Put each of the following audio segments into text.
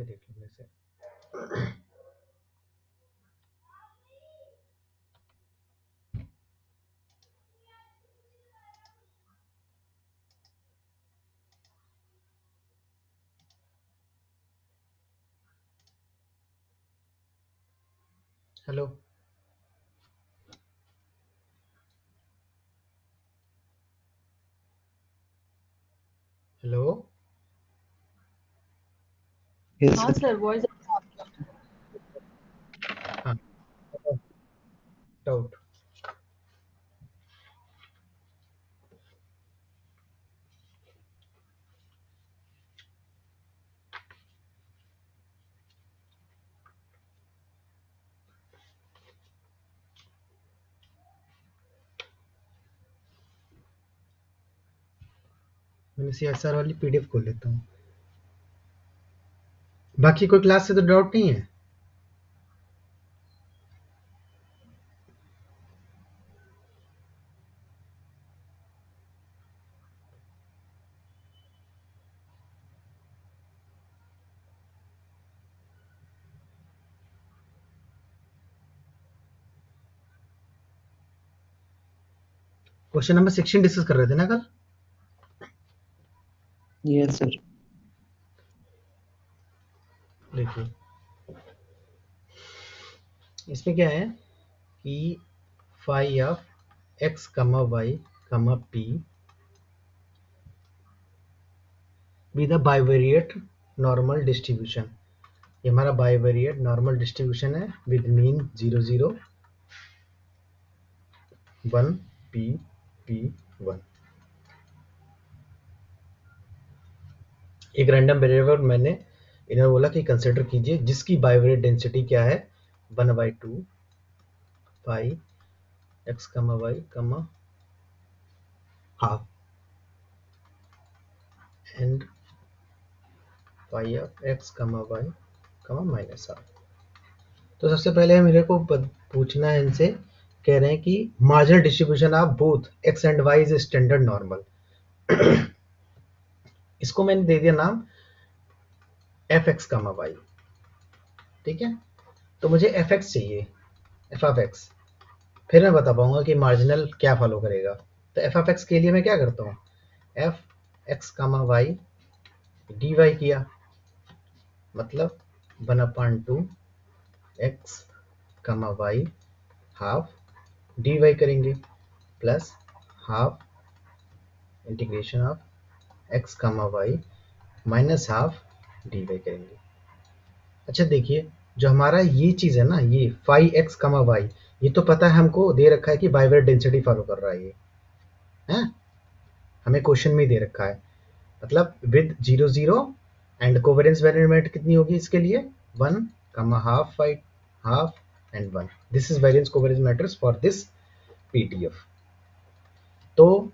भी देख लो वैसे। हेलो हेलो हाँ सर, वॉइस हाँ डाउट। मैंने CSR वाली PDF खोल लेता हूँ। बाकी कोई क्लास से तो डाउट नहीं है? क्वेश्चन नंबर 16 डिस्कस कर रहे थे ना कल? Yes sir. देखिए इसमें क्या है कि phi of x, y, p with a bivariate normal distribution. ये हमारा बाइवेरिएट नॉर्मल डिस्ट्रीब्यूशन है विद मीन 0 0 1 p p 1। एक रैंडम वेरिएबल मैंने इन्होंने बोला कि कंसिडर कीजिए जिसकी बाइवेरिएट डेंसिटी क्या है 1/2 पाई x, y, half and pi of x, y, minus half. तो सबसे पहले मेरे को पूछना है इनसे, कह रहे हैं कि marginal distribution of both x and y is standard normal. इसको मैंने दे दिया नाम fx, y। ठीक है, तो मुझे fx चाहिए, f ऑफ x। फिर मैं बता पाऊंगा कि मार्जिनल क्या फॉलो करेगा। तो f ऑफ x के लिए मैं क्या करता हूँ, fx, y dy किया, मतलब 1/2 x, y हाफ dy करेंगे plus half integration of x, y minus half dy करेंगे। अच्छा देखिए, जो हमारा ये चीज़ है ना, ये फाई x, y, ये तो पता है हमको, दे रखा है कि बाइवेरिएट डेंसिटी फॉलो कर रहा है ये, है हमें क्वेश्चन में ही दे रखा है। मतलब विद 0 0 एंड कोवेरियंस वेरिएंट कितनी होगी इसके लिए 1, half phi half and 1। This is variance covariance matrix for this PDF. तो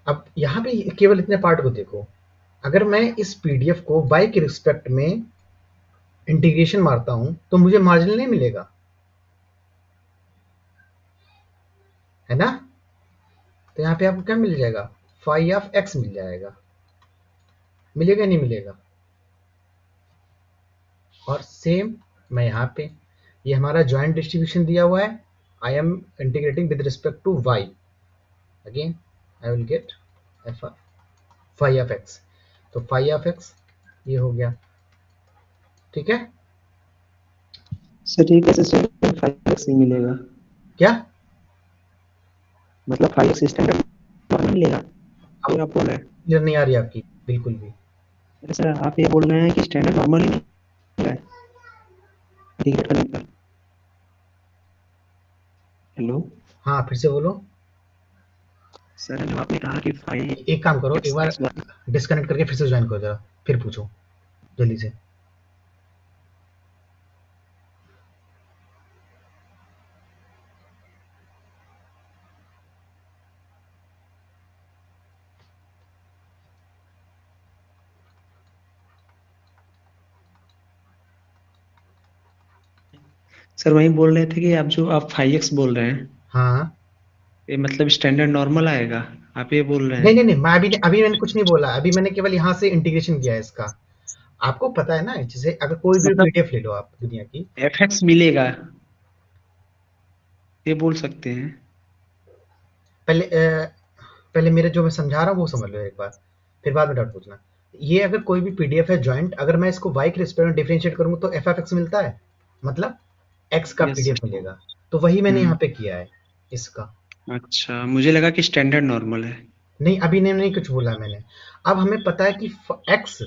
अब यहाँ पे केवल इतने पार्ट को देखो, अगर मैं इस पीडीएफ को y के रिस्पेक्ट में इंटीग्रेशन मारता हूं तो मुझे मार्जिनल नहीं मिलेगा, है ना। तो यहाँ पे आपको क्या मिल जाएगा, फाई ऑफ x मिल जाएगा, मिलेगा नहीं मिलेगा। और सेम मैं यहाँ पे, ये हमारा जॉइंट डिस्ट्रीब्यूशन दिया हुआ है, I am integrating with respect to y, again I will get f phi of x। तो फाई ऑफ x ये हो गया, ठीक है। सर ये कैसे स्टैंडर्ड 5x नहीं मिलेगा? क्या मतलब 5x स्टैंडर्ड नॉर्मल मिलेगा, अब ये आप बोल रहे हैं? क्लियर नहीं आ रही आपकी बिल्कुल भी। अरे सर, आप ये बोल रहे हैं कि स्टैंडर्ड नॉर्मल ही मिल रहा है इंटीग्रेट करने पर? हेलो हाँ फिर से बोलो। सर, जो आपने कहा कि एक काम करो, एक 5x बार x बार डिस्कनेक्ट करके फिर से ज्वाइन करो जरा, फिर पूछो जल्दी से। सर वही बोल रहे थे कि आप 5x बोल रहे हैं, हाँ ये मतलब स्टैंडर्ड नॉर्मल आएगा, आप ये बोल रहे नहीं हैं? नहीं नहीं, मैं अभी मैंने कुछ नहीं बोला, अभी मैंने केवल यहाँ से इंटीग्रेशन किया है इसका। आपको पता है ना, जैसे अगर कोई भी मतलब पीडीएफ ले लो आप दुनिया की, एफएक्स मिलेगा, ये बोल सकते हैं। पहले पहले मेरे जो मैं समझा रहा हूँ वो समझ लो एक बार, फिर बाद में डाउट पूछना। ये अगर कोई भी पीडीएफ है जॉइंट, अगर मैं इसको वाई के रिस्पेक्ट में डिफरेंशिएट करूंगा तो एफ एफ एक्स मिलता है, मतलब एक्स का यस। पीडीएफ मिलेगा। तो वही मैंने यहाँ हम्म। पे किया है इसका। अच्छा, मुझे लगा कि स्टैंडर्ड नॉर्मल है। नहीं, अभी ने नहीं कुछ बोला मैंने। अब हमें पता है कि एक्स,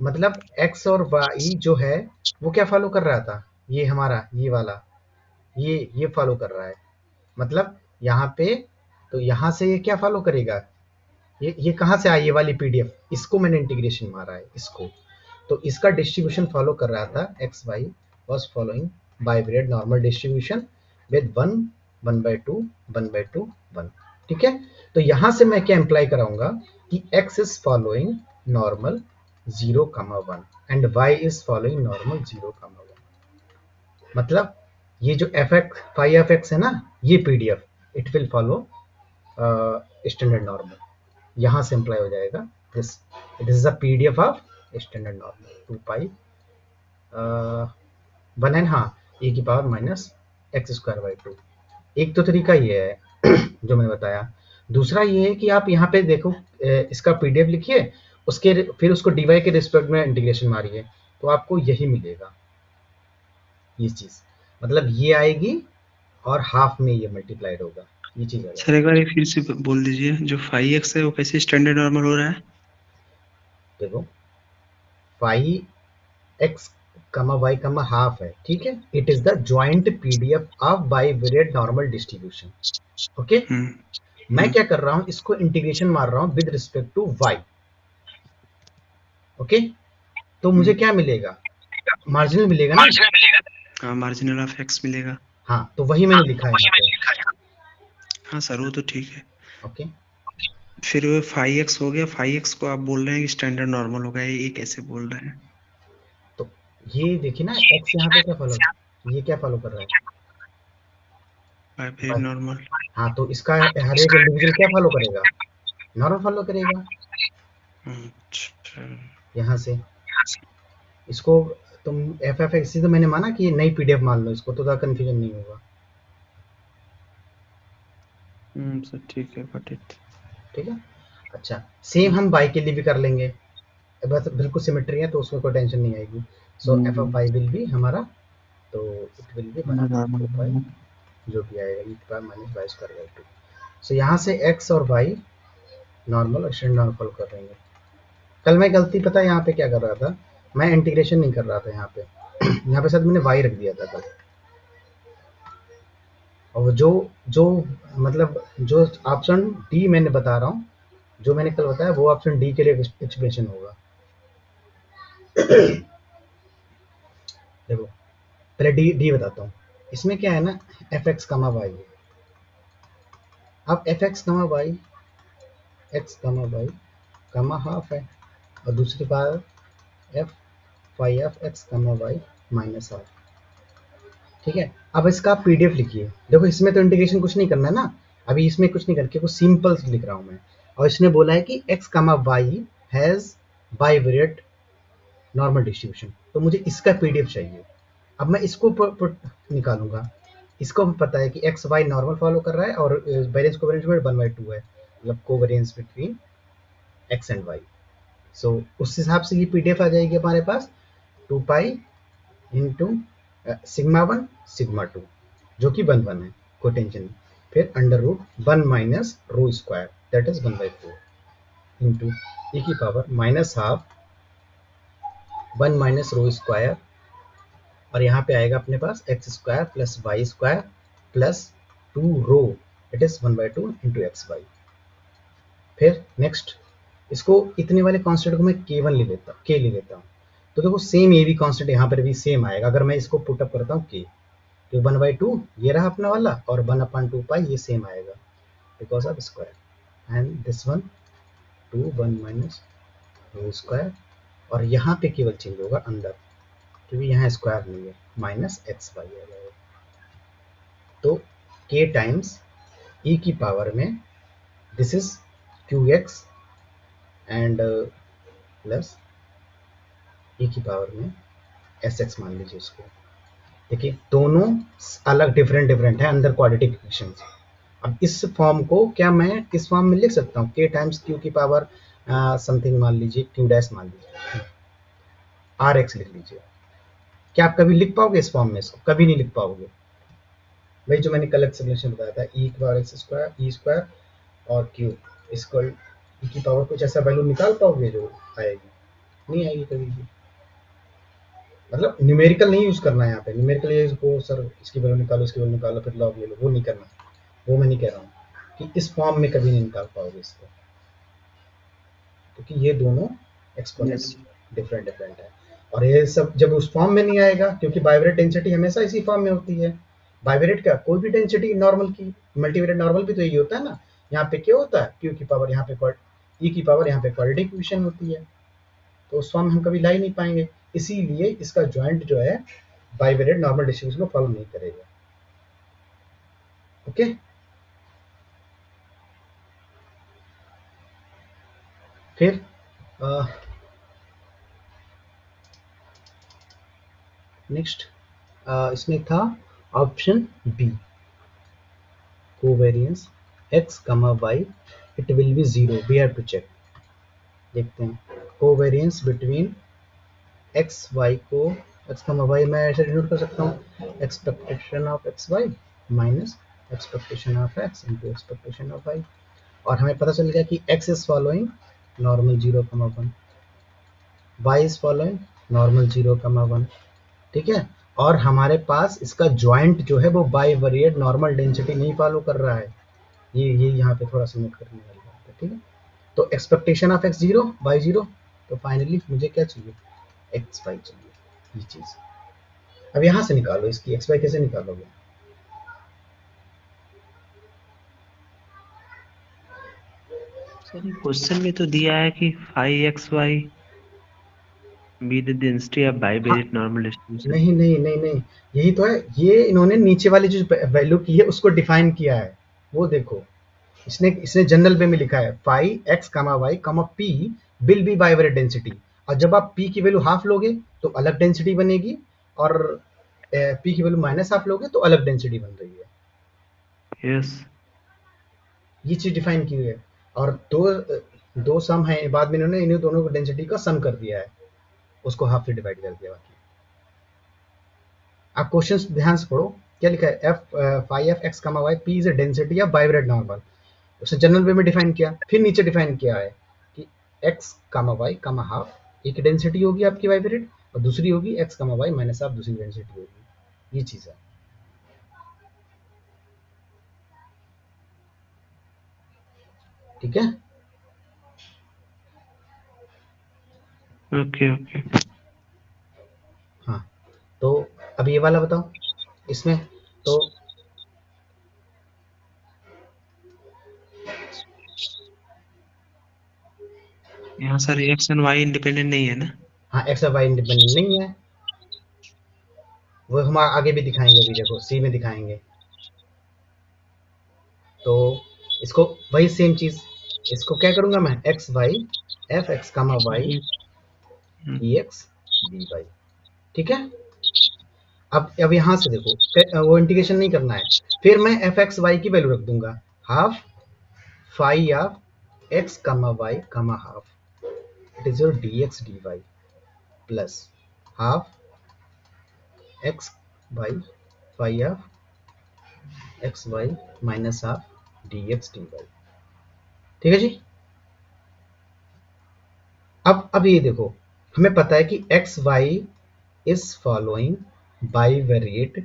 मतलब एक्स और वाई जो है वो क्या फॉलो कर रहा था, ये हमारा ये वाला, ये फॉलो कर रहा है, मतलब यहाँ पे, तो यहाँ से ये क्या फॉलो करेगा, ये कहाँ से आई ये वाली पीडीएफ, इसको मैंने इंटीग्रेशन मारा है इसको। तो इसका डिस्ट्रीब्यूशन फॉलो कर रहा था, x why was following bivariate normal distribution with one, one y to, one y to, one. ठीक है, तो यहां से मैं क्या इंप्लाई कराऊंगा कि x is following normal 0, 1 and y is following normal 0, 1। मतलब ये जो f x phi f x है ना, ये PDF it will follow standard normal, यहाँ से इम्प्लाई हो जाएगा this, it is a PDF of standard normal 2 pi 1 n, हाँ, e की power minus x square by two. एक तो तरीका ये है जो मैंने बताया। दूसरा ये है कि आप यहाँ पे देखो, इसका पीडीएफ लिखिए, उसके फिर उसको डीवाई के रिस्पेक्ट में इंटीग्रेशन मारिए, तो आपको यही मिलेगा, ये चीज़, मतलब ये आएगी और हाफ में ये मल्टीप्लाइड होगा, ये चीज़ आ सर जाएगी। एक बार ये फिर से बोल दीजिए, जो 5x है वो कैसे स्टैंडर्ड नॉर्मल हो रहा है? देखो, five x comma y comma half है, ठीक है, it is the joint PDF of bivariate normal distribution. Okay, hmm. मैं हम्म। क्या कर रहा हूं, इसको इंटीग्रेशन मार रहा हूं with respect to y. Okay, तो मुझे हम्म। क्या मिलेगा, मार्जिनल मिलेगा ना। हाँ, मार्जिनल ऑफ एक्स मिलेगा। हाँ, तो वही मैंने लिखा है यहाँ पे। हाँ सर, वो तो ठीक है। ओके, फिर वो 5x हो गया, 5x को आप बोल रहे हैं कि स्टैंडर्ड नॉर्मल होगा, ये कैसे बोल रहे हैं? तो ये देखिए ना, एक्स यहाँ पे क्या फॉलो, ये क्या फॉलो कर रहा है, बाइवेरिएट बस। नॉर्मल। हाँ, तो इसका हर एक इंडिविजुअल क्या फॉलो करेगा, नॉर्मल फॉलो करेगा, अच्छा। यहाँ से इसको तुम एफ एफ एक्स, तो मैंने माना कि ये नई पीडीएफ मान लो इसको, तो ज़्यादा कन्फ्यूजन नहीं होगा। सर ठीक है, गॉट इट। ठीक है, अच्छा, सेम हम बाई के लिए भी कर लेंगे, बस बिल्कुल सिमेट्री है तो उसमें कोई टेंशन नहीं आएगी। So f of y will be हमारा, तो it will be one upon two pi, normal. जो भी आएगा e power minus y square by two. So यहाँ से एक्स और वाई नॉर्मल और स्टैंडर्ड नॉर्मल फॉलो कर लेंगे। कल मैं गलती पता है यहाँ पे क्या कर रहा था, मैं इंटीग्रेशन नहीं कर रहा था यहाँ पे यहाँ पे शायद मैंने वाई रख दिया था कल, और जो जो मतलब जो ऑप्शन डी मैंने बता रहा हूँ, जो मैंने कल बताया वो ऑप्शन डी के लिए एक्सप्रेशन होगा। देखो, पहले डी डी बताता हूँ, इसमें क्या है ना, एफ एक्स कमा वाई है। अब F x comma Y, x comma y comma half है, और दूसरी बार F Y F x comma Y minus half. ठीक है, अब इसका पीडीएफ लिखिए। देखो, इसमें तो इंटीग्रेशन कुछ नहीं करना है ना, अभी इसमें कुछ नहीं करके कुछ सिंपल लिख रहा हूँ मैं। और इसने बोला है कि x comma y has bivariate normal distribution, तो मुझे इसका पीडीएफ चाहिए। अब मैं इसको निकालूंगा। इसको पता है कि एक्स वाई नॉर्मल फॉलो कर रहा है, और वेरिएंस कोवेरिएंस में 1/2 है, मतलब covariance between x and y. So उस हिसाब से ये पीडीएफ आ जाएगी हमारे पास, 2 pi into sigma one sigma two, जो कि 1/1 है, कोई टेंशन नहीं। फिर under root 1 minus rho square, that is 1/4 into e की power minus half 1 minus rho square, और यहाँ पे आएगा अपने पास x square plus y square plus 2 rho, it is 1/2 into x y. फिर नेक्स्ट, इसको इतने वाले कांस्टेंट को मैं k1 ले लेता k ले लेता हूँ, तो देखो सेम ये भी कांस्टेंट यहाँ पर भी सेम आएगा अगर मैं इसको पुट अप करता हूँ k, तो 1/2 ये रहा अपना वाला, और 1/2 पाई ये सेम आएगा because of square, and this one 1 minus rho square, और यहाँ पे केवल चेंज होगा अंदर, क्योंकि यहाँ स्क्वायर नहीं है, माइनस एक्स वाई आ जाएगा। तो k टाइम्स e की पावर में this is q x and plus e की पावर में एस एक्स मान लीजिए इसको। देखिए दोनों अलग डिफरेंट है अंदर क्वाड्रेटिक इक्वेशन। अब इस फॉर्म को क्या मैं इस फॉर्म में लिख सकता हूँ, के टाइम्स क्यू की पावर समथिंग मान लीजिए क्यू डैश मान लीजिए, आर एक्स लिख लीजिए। क्या आप कभी लिख पाओगे इस फॉर्म में? इसको कभी नहीं लिख पाओगे। वही जो मैंने कल एक्सप्लेनेशन बताया था, ई की power x square E square और क्यू इक्वल ई की पावर कुछ ऐसा वैल्यू निकाल पाओगे जो आएगी? नहीं आएगी कभी भी। मतलब न्यूमेरिकल नहीं यूज करना है यहाँ पे। न्यूमेरिकल ये को सर इसकी वैल्यू निकालो इसकी वैल्यू निकालो फिर लॉग ले लो, वो नहीं करना। वो मैं नहीं कह रहा हूँ कि इस फॉर्म में कभी नहीं निकाल पाओगे इसको, क्योंकि ये दोनों एक्सपोनेंट्स यस डिफरेंट है। और ये सब जब उस फॉर्म में नहीं आएगा, क्योंकि बाइवेरिएट डेंसिटी हमेशा इसी फॉर्म में होती है। बाइवेरिएट का कोई भी डेंसिटी नॉर्मल की, मल्टीवेरिएट नॉर्मल भी तो यही होता है ना। यहाँ पे क्या होता है, क्यू की पावर यहाँ पे ई की पावर यहाँ पे क्वाड्रेटिक इक्वेशन होती है, तो उस फॉर्म में हम कभी ला ही नहीं पाएंगे। इसीलिए इसका ज्वाइंट जो है बाइवेरिएट नॉर्मल डिस्ट्रीब्यूशन को फॉलो नहीं करेगा। ओके, फिर नेक्स्ट इसमें था option b, covariance x comma y it will be zero, we have to check. देखते हैं कोवेरियंस बिटवीन x y को x कमा y मैं ऐसे डिनोट कर सकता हूँ, expectation of x y minus expectation of x into expectation of y। और हमें पता चल गया कि x is following normal 0,1, y is following normal 0,1। ठीक है, और हमारे पास इसका ज्वाइंट जो है वो बाइवेरिएट नॉर्मल डेंसिटी नहीं फॉलो कर रहा है। ये यहाँ पे थोड़ा सा नोट करने वाली बात है। ठीक है, तो expectation of x zero y zero, तो फाइनली मुझे क्या चाहिए, एक्स वाई चाहिए, ये चीज। अब यहाँ से निकालो इसकी एक्स वाई कैसे निकालोगे? सर ये क्वेश्चन में तो दिया है कि 5xy be the density of हाँ, बाइवेरिएट नॉर्मल डिस्ट्रीब्यूशन। नहीं, यही तो है। ये इन्होंने नीचे वाली जो वैल्यू की है उसको डिफाइन किया है, वो देखो। इसने इसने जनरल वे में लिखा है phi x comma y comma p will be bivariate density. और जब आप पी की वैल्यू हाफ लोगे तो अलग डेंसिटी बनेगी, और पी की वैल्यू माइनस हाफ लोगे तो अलग डेंसिटी बन रही है। यस ये चीज डिफाइन की हुई है। और दो सम है, बाद में इन्होंने इन्हें दोनों को डेंसिटी का सम कर दिया है, उसको हाफ से डिवाइड कर दिया। बाकी आप क्वेश्चंस ध्यान से पढ़ो, क्या लिखा है, f phi f x comma y p is a density of bivariate normal. उसने जनरल वे में डिफाइन किया, फिर नीचे डिफाइन किया है कि x comma y comma half एक डेंसिटी होगी आपकी वाइब्रेट, और दूसरी होगी x comma y minus half दूसरी डेंसिटी होगी। ये चीज है। ठीक है, ओके ओके। हाँ। तो अब ये वाला बताओ इसमें। तो यहाँ sir x and y independent नहीं है ना? हाँ, एक्स और वाई इंडिपेंडेंट नहीं है, वो हम आगे भी दिखाएंगे, अभी देखो सी में दिखाएंगे। तो इसको वही सेम चीज, इसको क्या करूंगा मैं, x Y F x comma Y ई एक्स डी वाई। ठीक है, अब यहाँ से देखो वो इंटीग्रेशन नहीं करना है, फिर मैं एफ एक्स वाई की वैल्यू रख दूंगा, half phi of x comma y comma half it is your d x d y plus half x y phi of x y minus half d x d y. ठीक है जी। अब ये देखो, हमें पता है कि x y is following bivariate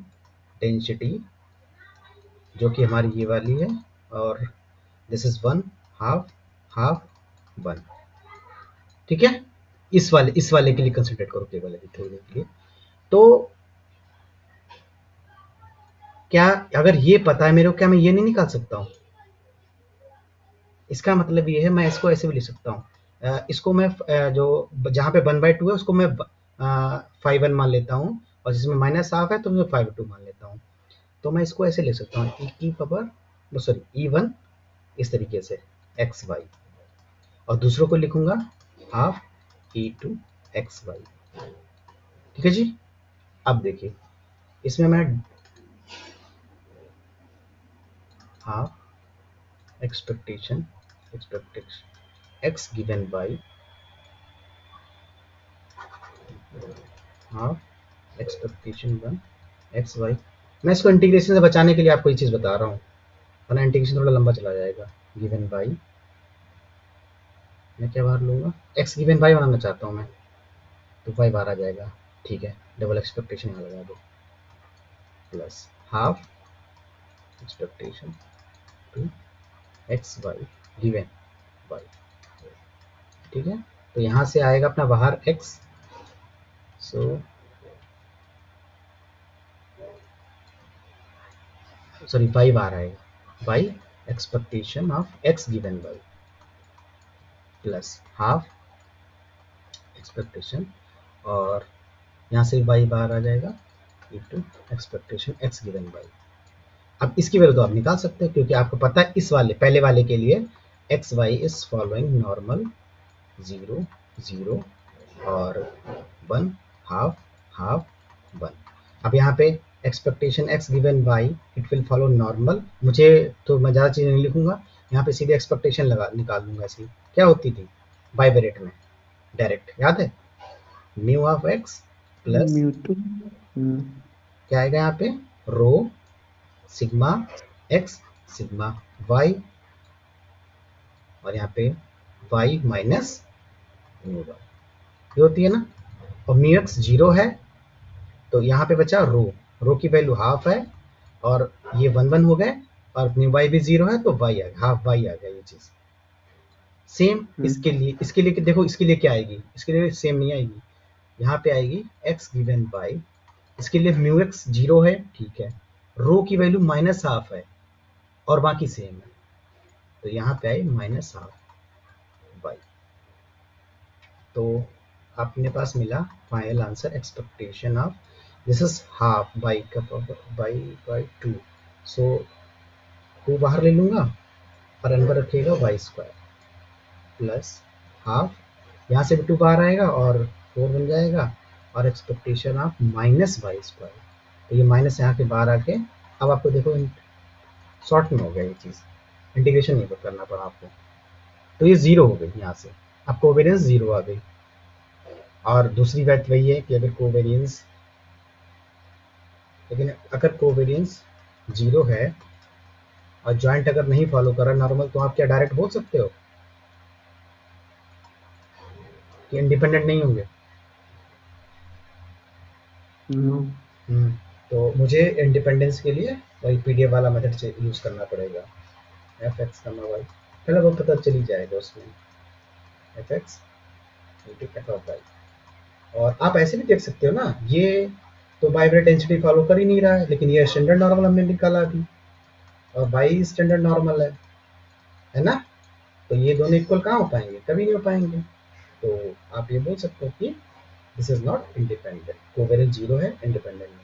density, जो कि हमारी ये वाली है, और this is one half half one. ठीक है, इस वाले के लिए कंसिडर करो केवल अभी थोड़ी देर के लिए। तो क्या अगर ये पता है मेरे को, क्या मैं ये नहीं निकाल सकता हूँ? इसका मतलब ये है, मैं इसको ऐसे भी लिख सकता हूँ, इसको मैं जो जहाँ पे 1/2 है उसको मैं 5/1 मान लेता हूँ, और जिसमें माइनस हाफ है तो मैं 5/2 मान लेता हूँ। तो मैं इसको ऐसे लिख सकता हूँ, ई की पावर सॉरी E1 इस तरीके से एक्स वाई, और दूसरों को लिखूंगा हाफ E2 एक्स वाई। ठीक है जी। अब देखिए इसमें मैं half expectation x given by half expectation 1 x y. मैं इसको इंटीग्रेशन से बचाने के लिए आपको ये चीज़ बता रहा हूँ, वरना इंटीग्रेशन थोड़ा लंबा चला जाएगा। गिवन बाई, मैं क्या बाहर लूँगा, एक्स गिवन बाई बनाना चाहता हूँ मैं, तो वाई बाहर आ जाएगा। ठीक है, डबल एक्सपेक्टेशन यहाँ लगा दो, plus half expectation two x y given by. ठीक है, तो यहाँ से आएगा अपना बाहर एक्स, सो सॉरी वाई बाहर आएगा, y expectation of x given by plus half expectation, और यहाँ से वाई बाहर आ जाएगा into expectation x given by. अब इसकी वैल्यू तो आप निकाल सकते हैं, क्योंकि आपको पता है इस वाले पहले वाले के लिए x y is following normal 0 0 और 1 हाफ हाफ 1। अब यहाँ पे expectation x given why it will follow normal, मुझे तो मैं ज़्यादा चीज़ नहीं लिखूंगा, यहाँ पे सीधे एक्सपेक्टेशन लगा निकाल दूंगा। इसकी क्या होती थी बाई ब्रैकेट में डायरेक्ट, याद है, mu of x plus Mewtwo. क्या आएगा यहाँ पे, रो सिग्मा एक्स सिग्मा वाई, और यहाँ पे वाई माइनस म्यू वाई, ये होती है ना। और म्यू एक्स 0 है, तो यहाँ पे बचा रो, रो की वैल्यू हाफ है, और ये 1 1 हो गए, और म्यू वाई भी 0 है, तो वाई आ गया, हाफ वाई आ गया। ये चीज़ सेम इसके लिए देखो, इसके लिए क्या आएगी, इसके लिए सेम नहीं आएगी, यहाँ पे आएगी एक्स गिवन बाई, इसके लिए म्यू एक्स 0 है, ठीक है, रो की वैल्यू माइनस हाफ है, और बाकी सेम है, तो यहाँ पे आए माइनस हाफ वाई। तो अपने पास मिला final answer expectation of, this is half by का बाई बाई 2, सो 2 बाहर ले लूँगा और अंदर रखिएगा वाई स्क्वायर प्लस हाफ, यहाँ से भी 2 बाहर आएगा और 4 बन जाएगा, और expectation of minus y square, तो ये माइनस यहाँ के बाहर आके, अब आपको देखो शॉर्ट में हो गया ये चीज़, इंटीग्रेशन नहीं करना पड़ा आपको, तो ये 0 हो गई यहाँ से, अब कोवेरियंस 0 आ गई। और दूसरी बात वही है कि अगर कोवेरियंस, लेकिन अगर कोवेरियंस 0 है और जॉइंट अगर नहीं फॉलो कर रहा नॉर्मल, तो आप क्या डायरेक्ट बोल सकते हो कि इंडिपेंडेंट नहीं होंगे। तो मुझे इंडिपेंडेंस के लिए वही पीडीएफ वाला मेथड यूज़ करना पड़ेगा, एफ एक्स का वाई, पहले वो पता चली जाएगा उसमें, f x into f of y. और आप ऐसे भी देख सकते हो ना, ये तो बाइब्रेट डेंसिटी फॉलो कर ही नहीं रहा है, लेकिन ये स्टैंडर्ड नॉर्मल हमने निकाला अभी, और वाई स्टैंडर्ड नॉर्मल है ना, तो ये दोनों इक्वल कहाँ हो पाएंगे, कभी नहीं हो पाएंगे। तो आप ये बोल सकते हो कि this is not independent, covariant 0 है, इंडिपेंडेंट नहीं है।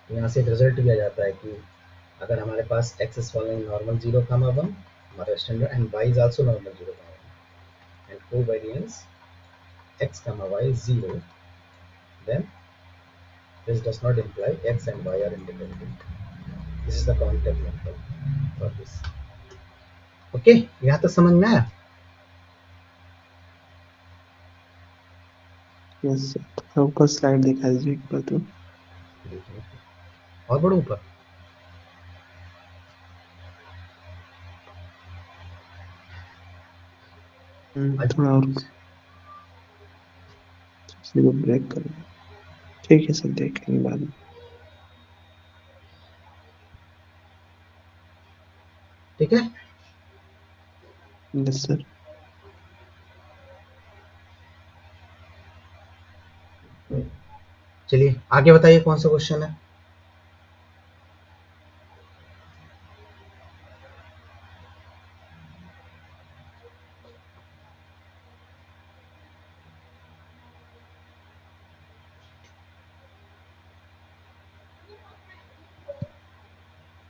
तो यहाँ से एक रिजल्ट दिया जाता है कि अगर हमारे पास एक्स इज फॉलोइंग नॉर्मल 0 1 हमारा standard, and y is also normal 0 1 and covariance x y is 0, then this does not imply x and y are independent. This is the counter method for this. Okay, यहाँ तक समझ में आया। Yes sir, ऊपर slide दिखा दीजिए एक बार तो। देखिए और बढ़ो ऊपर, थोड़ा और इसको ब्रेक कर, ठीक है सर, देख लेंगे बाद में। ठीक है। Yes sir. चलिए आगे बताइए कौन सा क्वेश्चन है।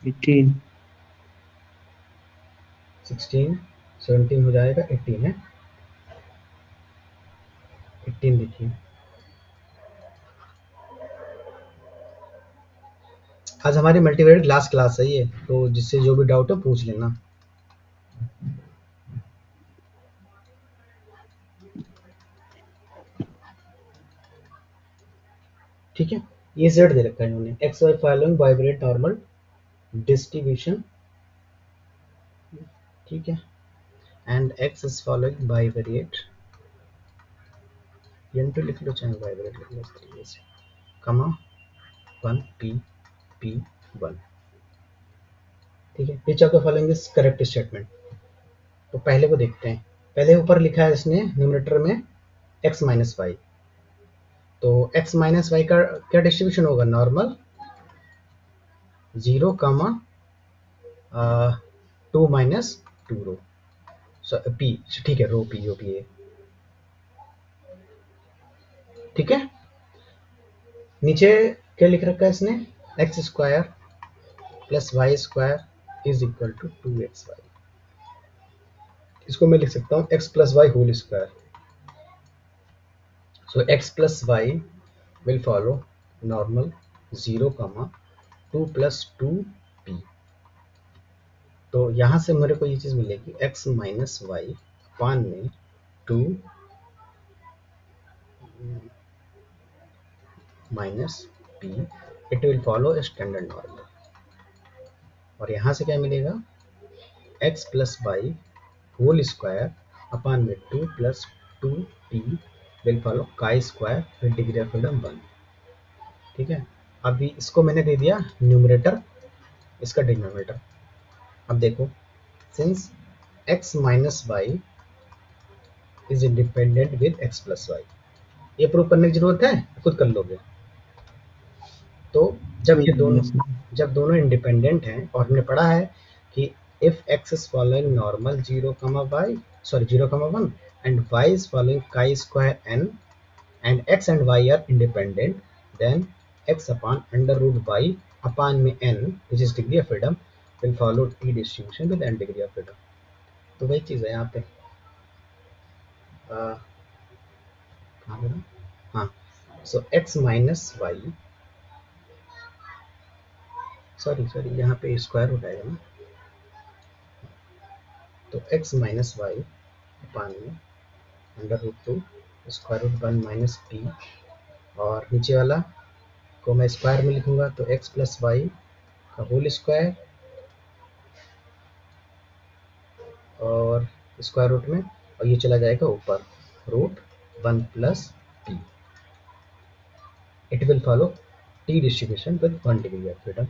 एटीन 16 17 हो जाएगा, 18 है। 18 देखिए। आज हमारी मल्टीवेरिएट लास्ट क्लास है ये, तो जिससे जो भी डाउट है पूछ लेना। ठीक है, ये जेड दे रखा है इन्होंने, x y following bivariate normal distribution, ठीक है, and x is following bivariate, n two लिख लो चाहे बाइवेरिएट लिख लो इस तरीके से, कमा 1 पी पी 1, ठीक है। Which of the following is correct statement. तो पहले को देखते हैं। पहले ऊपर लिखा है इसने न्यूमरेटर में x माइनस वाई, तो x माइनस वाई का क्या डिस्ट्रीब्यूशन होगा, नॉर्मल 0 कामा 2 माइनस 2 रो, पी, ठीक है, रो पी, ओ पी ए, ठीक है। नीचे क्या लिख रखा है इसने, x square plus y square is equal to 2xy। इसको मैं लिख सकता हूँ x plus y whole square. So x plus y will follow normal 0 comma 2 plus 2 p. तो यहाँ से मेरे को ये चीज़ मिलेगी x माइनस वाई अपान में 2 minus p, it will follow standard normal. और यहाँ से क्या मिलेगा, x plus y whole square upon में 2 plus 2 p will follow chi square with degree of freedom 1, ठीक है। अभी इसको मैंने दे दिया न्यूमरेटर, इसका डिनोमिनेटर। अब देखो, since x minus y is independent with x plus y, ये प्रूव करने की जरूरत है, खुद कर लोगे। तो जब दोनों इंडिपेंडेंट हैं, और हमने पढ़ा है कि if x is following normal 0 comma y, sorry 0 comma 1 and y is following chi square n and x and y are independent, then x upon under root y upon में n which is degree of freedom will follow t distribution with n degree of freedom। तो वही चीज़ है यहाँ पे, कहाँ बोला, हाँ, सो x minus Y, sorry यहाँ पे स्क्वायर रूट आएगा ना, तो x माइनस वाई अपान में under root 2 square root 1 minus p, और नीचे वाला को मैं स्क्वायर में लिखूंगा तो x प्लस वाई का होल स्क्वायर और स्क्वायर रूट में, और ये चला जाएगा ऊपर root 1 plus p, it will follow t distribution with 1 degree of freedom.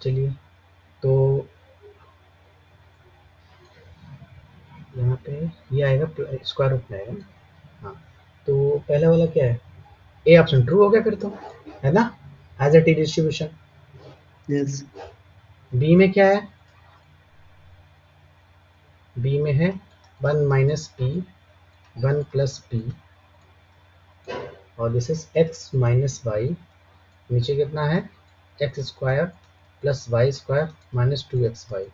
चलिए, तो यहाँ पे ये आएगा स्क्वायर रूट में आएगा, हाँ। तो पहला वाला क्या है, ए ऑप्शन ट्रू हो गया फिर तो, है ना, as a t distribution. Yes, b में क्या है, बी में है 1 माइनस पी 1 प्लस पी, और this is x minus y, नीचे कितना है x square plus y square minus 2xy।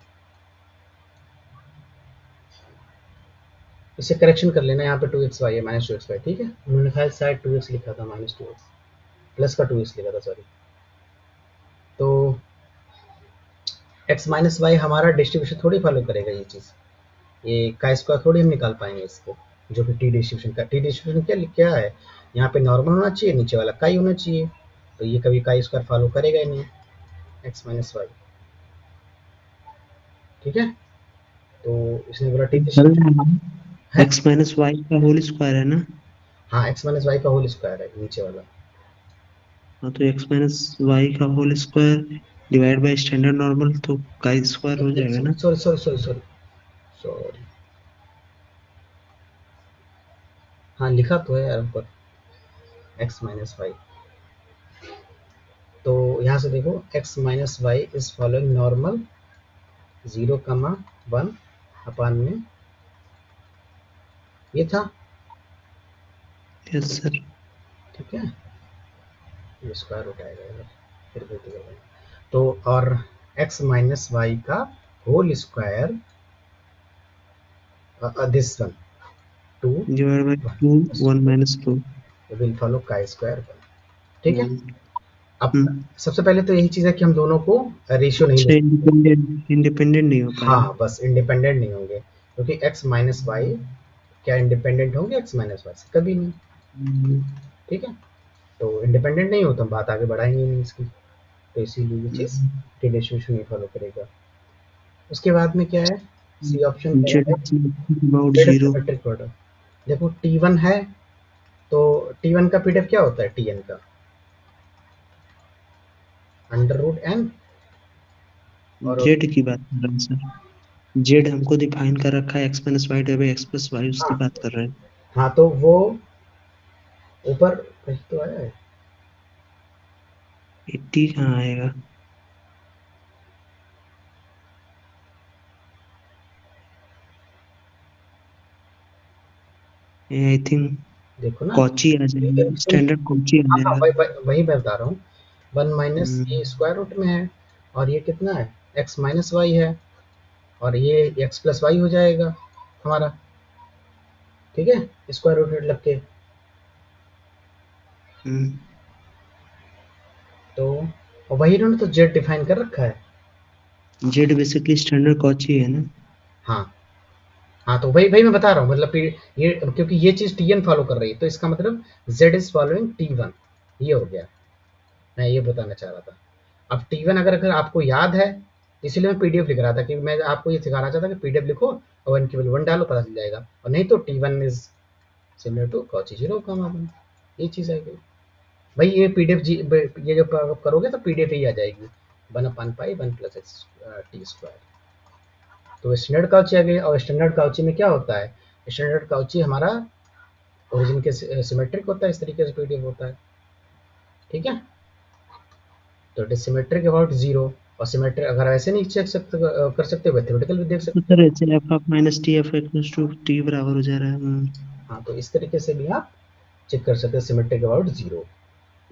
इसे करेक्शन कर लेना, यहाँ पे 2xy है माइनस 2xy, ठीक है। उन्होंने शायद 2x लिखा था, माइनस 2x प्लस का 2x लिखा था, सॉरी। तो x माइनस वाई हमारा डिस्ट्रीब्यूशन थोड़ी फॉलो करेगा ये चीज़, ये का स्क्वायर थोड़ी हम निकाल पाएंगे इसको, जो कि टी डिस्ट्रीब्यूशन का, टी डिस्ट्रीब्यूशन क्या क्या है, यहाँ पे नॉर्मल होना चाहिए, नीचे वाला काई होना चाहिए, तो ये कभी काई स्क्वायर फॉलो करेगा ही नहीं, एक्स माइनस वाई, ठीक है। तो इसने बोला t distribution x minus y का होल स्क्वायर है ना, हाँ, एक्स माइनस वाई का होल स्क्वायर है नीचे वाला, हाँ, तो एक्स माइनस वाई का whole square divide by standard normal, तो का स्क्वायर हो जाएगा ना। Sorry sorry sorry sorry sorry, हाँ लिखा तो है यार ऊपर एक्स माइनस वाई। तो यहाँ से देखो x minus y is following normal 0 comma 1 upon में, ये था, यस सर। ठीक है, ये स्क्वायर रूट आएगा इधर, फिर भी दिया गया। तो और x माइनस वाई का whole square, this one, 2 divide by 2 1 minus 2 will follow chi square 1। ठीक है। 1। अब सबसे पहले तो यही चीज़ है कि हम दोनों को रेशियो नहीं अच्छा, ले। इंडिपेंडेंट नहीं हो पाएगा। हाँ, बस इंडिपेंडेंट नहीं होंगे, क्योंकि x माइनस वाई क्या इंडिपेंडेंट होंगे x माइनस वाई से? कभी नहीं। हम्म, ठीक है। तो इंडिपेंडेंट नहीं हो तो हम बात आगे बढ़ाएंगे नहीं इसकी, तो इसीलिए ये चीज़ कि डिस्ट्रीब्यूशन नहीं फॉलो करेगा। उसके बाद में क्या है, सी ऑप्शन कह जेड रहा है अबाउट जेड 0। Symmetric product. देखो T1 है, तो T1 का पीडीएफ क्या होता है, Tn का अंडर रूट एन और जेड की बात कर रहे हैं सर। जेड हमको डिफाइन कर रखा है x minus y divide by x plus y, उसकी हाँ बात कर रहे हैं। हाँ, तो वो ऊपर कहीं तो आया है। 80 कहाँ आएगा? ये आई थिंक देखो ना, कॉची आ जाएगा, स्टैंडर्ड कॉची आ हाँ जाएगा। वही मैं बता रहा हूँ। 1 माइनस हम्म, ये स्क्वायर रूट में है, और ये कितना है, x माइनस वाई है, और ये x प्लस वाई हो जाएगा हमारा। ठीक है, स्क्वायर रूट लग के। हम्म, तो और वही इन्होंने तो जेड डिफाइन कर रखा है। जेड बेसिकली स्टैंडर्ड कॉची है ना। हाँ हाँ, तो वही वही मैं बता रहा हूँ, मतलब ये क्योंकि ये चीज़ Tn फॉलो कर रही है, तो इसका मतलब z इज फॉलोइंग T1, ये हो गया। मैं ये बताना चाह रहा था। अब T1 अगर अगर आपको याद है, इसीलिए मैं पीडीएफ लिख रहा था कि मैं आपको ये सिखाना चाहता कि पीडीएफ लिखो और वन की वैल्यू 1 डालो, पता चल जाएगा। और नहीं तो T1 is similar to Cauchy 0 comma 1, ये चीज़ है। भाई ये पीडीएफ ये जब आप करोगे तो पीडीएफ ही आ जाएगी, 1/पाई 1 प्लस एक्स टी स्क्वायर। तो स्टैंडर्ड काउची आ गई, और स्टैंडर्ड काउची में क्या होता है, स्टैंडर्ड काउची हमारा ओरिजिन के सिमेट्रिक होता है, इस तरीके से पीडीएफ होता है। ठीक है। तो इट इज सिमेट्रिक अबाउट 0, और सिमेट्रिक अगर ऐसे नहीं चेक सकते कर सकते हो, थ्योरेटिकल भी देख तो सकते सर हो। ऐसे f of minus t f equals to t बराबर हो जा रहा है। हाँ, तो इस तरीके से भी आप चेक कर सकते हैं सिमेट्रिक अबाउट 0।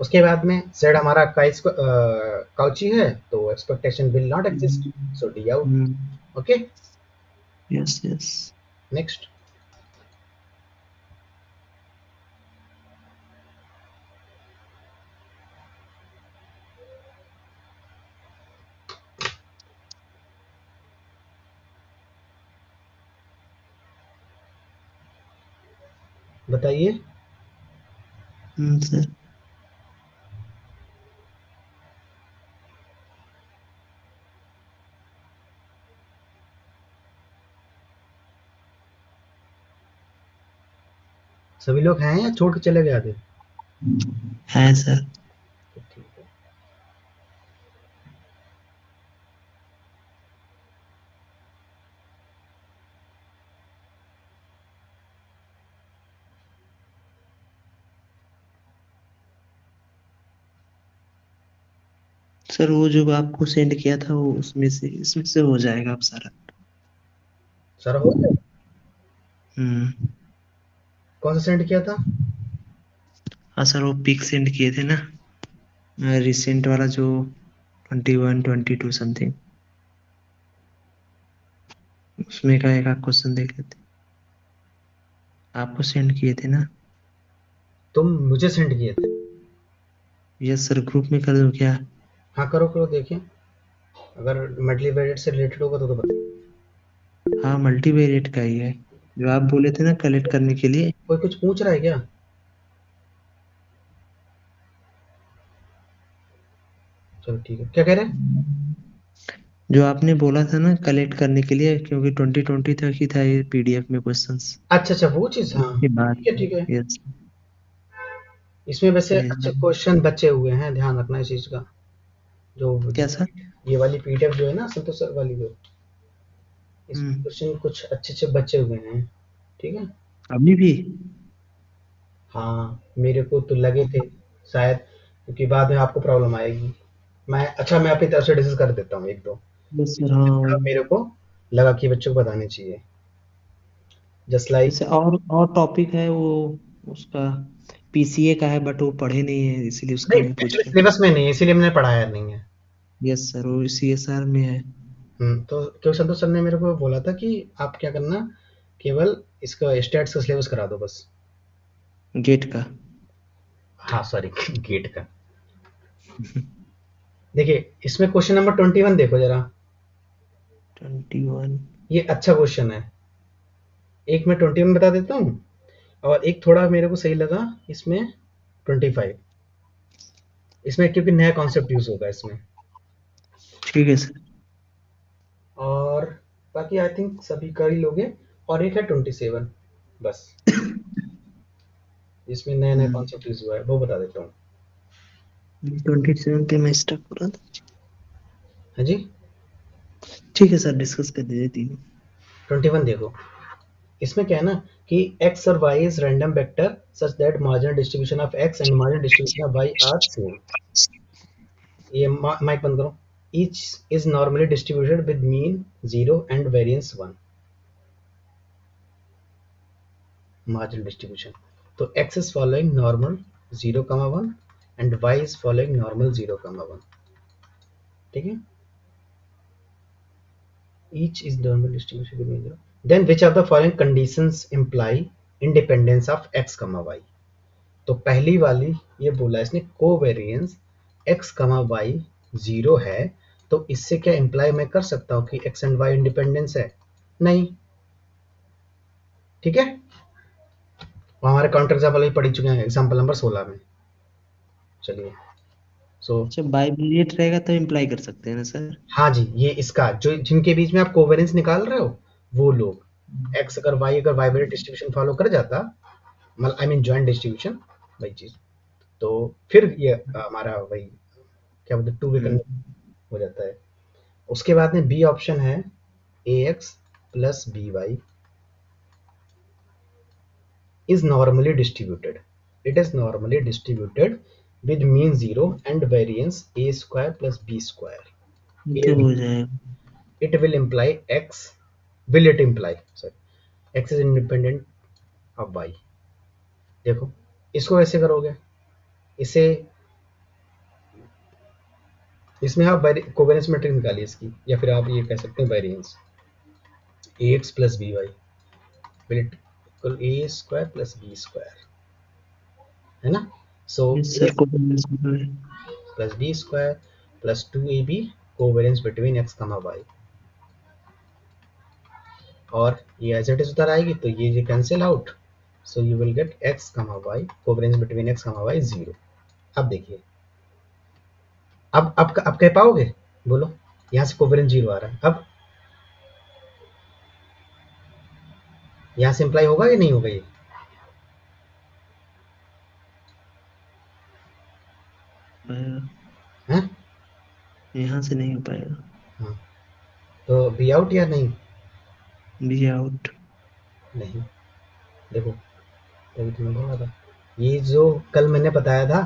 उसके बाद में z हमारा काउची है, तो expectation will not exist, so D out. Okay, yes yes. Next बताइए। सर सभी लोग हैं या छोड़ के चले गए आधे? है सर। तो ठीक है। सर वो जो आपको सेंड किया था वो उसमें से इसमें से हो जाएगा अब सारा। सर हो गया? हम्म। कौन सा सेंड किया था? हाँ सर, वो पिक सेंड किए थे ना, रिसेंट वाला जो 21 22 समथिंग, उसमें का एक आध क्वेश्चन देख लेते। आपको सेंड किए थे ना। तुम मुझे सेंड किए थे? यस सर, ग्रुप में कर दूं क्या? हाँ करो करो, देखें अगर मल्टीवेरिएट से रिलेटेड होगा तो बताइए। हाँ, मल्टीवेरिएट का ही है, जो आप बोले थे ना कलेक्ट करने के लिए। कोई कुछ पूछ रहा है क्या? चलो ठीक है, क्या कह रहे हैं? जो आपने बोला था ना कलेक्ट करने के लिए, क्योंकि 2020 तक ही था ये पीडीएफ में क्वेश्चंस। अच्छा अच्छा, वो चीज़, हाँ उसके बाद। ठीक है ठीक है। यस। इसमें वैसे अच्छे क्वेश्चन बचे हुए हैं, ध्यान रखना इस चीज़ का। जो क्या सर? ये वाली पीडीएफ जो है ना संतोष सर वाली, जो इसमें हम्म। क्वेश्चन कुछ अच्छे अच्छे बचे हुए हैं। ठीक है। अभी भी? हाँ, मेरे को तो लगे थे शायद, क्योंकि बाद में आपको प्रॉब्लम आएगी। मैं अपनी तरफ से डिस्कस कर देता हूँ एक दो, यस सर, जो हाँ थोड़ा वही। मेरे को लगा कि बच्चों को बताने चाहिए, जस्ट लाइक। जैसे और टॉपिक है वो, उसका पीसीए का है, बट वो पढ़े नहीं है इसीलिए उसका नहीं नहीं, पूछ रहे। सिलेबस में नहीं है, इसीलिए मैंने पढ़ाया नहीं है। यस सर, वो सीएसआर में है। तो क्योंकि संतोष सर ने मेरे को बोला था कि आप क्या करना, केवल इसका स्टैट्स का सिलेबस करा दो बस। गेट का। हाँ सॉरी गेट का। देखिए इसमें क्वेश्चन नंबर 21 देखो जरा, 21। ये अच्छा क्वेश्चन है। एक मैं 21 बता देता हूँ और एक थोड़ा मेरे को सही लगा इसमें 25, इसमें क्योंकि नया कॉन्सेप्ट यूज होगा इसमें। ठीक है सर। और बाकी आई थिंक सभी कर ही लोगे। और एक है 27 बस, इसमें नया नया कॉन्सेप्ट यूज हुआ है, वो बता देता हूँ। 27 पे मैं स्टक हो रहा था। हाँ जी, ठीक है सर, डिस्कस कर दीजिए तीनों। 21 देखो, इसमें क्या है ना कि x और y is random vector such that marginal distribution of x and marginal distribution of y are same. ये माइक बंद करो। Each is normally distributed with mean 0 and variance 1। Marginal distribution, तो x is following normal 0, 1 and y is following normal 0, 1। ठीक है, each is normal distribution between 0। then which of the following conditions imply independence of x, y। तो पहली वाली ये बोला इसने covariance x, y 0 है, तो इससे क्या इंप्लाई मैं कर सकता हूं कि x एंड y इंडिपेंडेंस है? नहीं। ठीक है, वो हमारे काउंटर एग्जाम्पल भी पढ़ चुके हैं एग्जाम्पल नंबर 16 में। चलिए सो अच्छा, बाइवेरिएट रहेगा तो इम्प्लाई कर सकते हैं ना सर? हाँ जी, ये इसका जो जिनके बीच में आप कोवेरेंस निकाल रहे हो वो लोग, एक्स अगर वाई अगर वाइब्रेट डिस्ट्रीब्यूशन फॉलो कर जाता, मतलब आई मीन जॉइंट डिस्ट्रीब्यूशन, वही चीज, तो फिर ये हमारा वही क्या बोलते हैं, टू वे कन्वर्जन हो जाता है। उसके बाद में बी ऑप्शन है a x plus b y is normally distributed. It is normally distributed with mean 0 and variance a square plus b square. तो हो जाएगा। It will imply x, will it imply, sorry, x is independent of y। देखो इसको ऐसे करोगे, इसे इसमें आप कोवेरियंस मैट्रिक्स निकालिए इसकी, या फिर आप ये कह सकते हैं variance a x plus b y will it equal a square plus b square, है ना। सो सर को plus b square plus 2ab covariance between x, y। और ये एज इट इज उतर आएगी तो ये cancel out, so you will gate x, y covariance between x, y 0। अब देखिए, अब कह पाओगे, बोलो, यहाँ से कोवेरियंस 0 आ रहा है, अब यहाँ से इंप्लाई होगा या नहीं होगा ये? हैं? यहाँ से नहीं हो पाएगा। हाँ, तो बी आउट या नहीं? बी आउट नहीं। देखो तभी तो मैं बोल रहा था, ये जो कल मैंने बताया था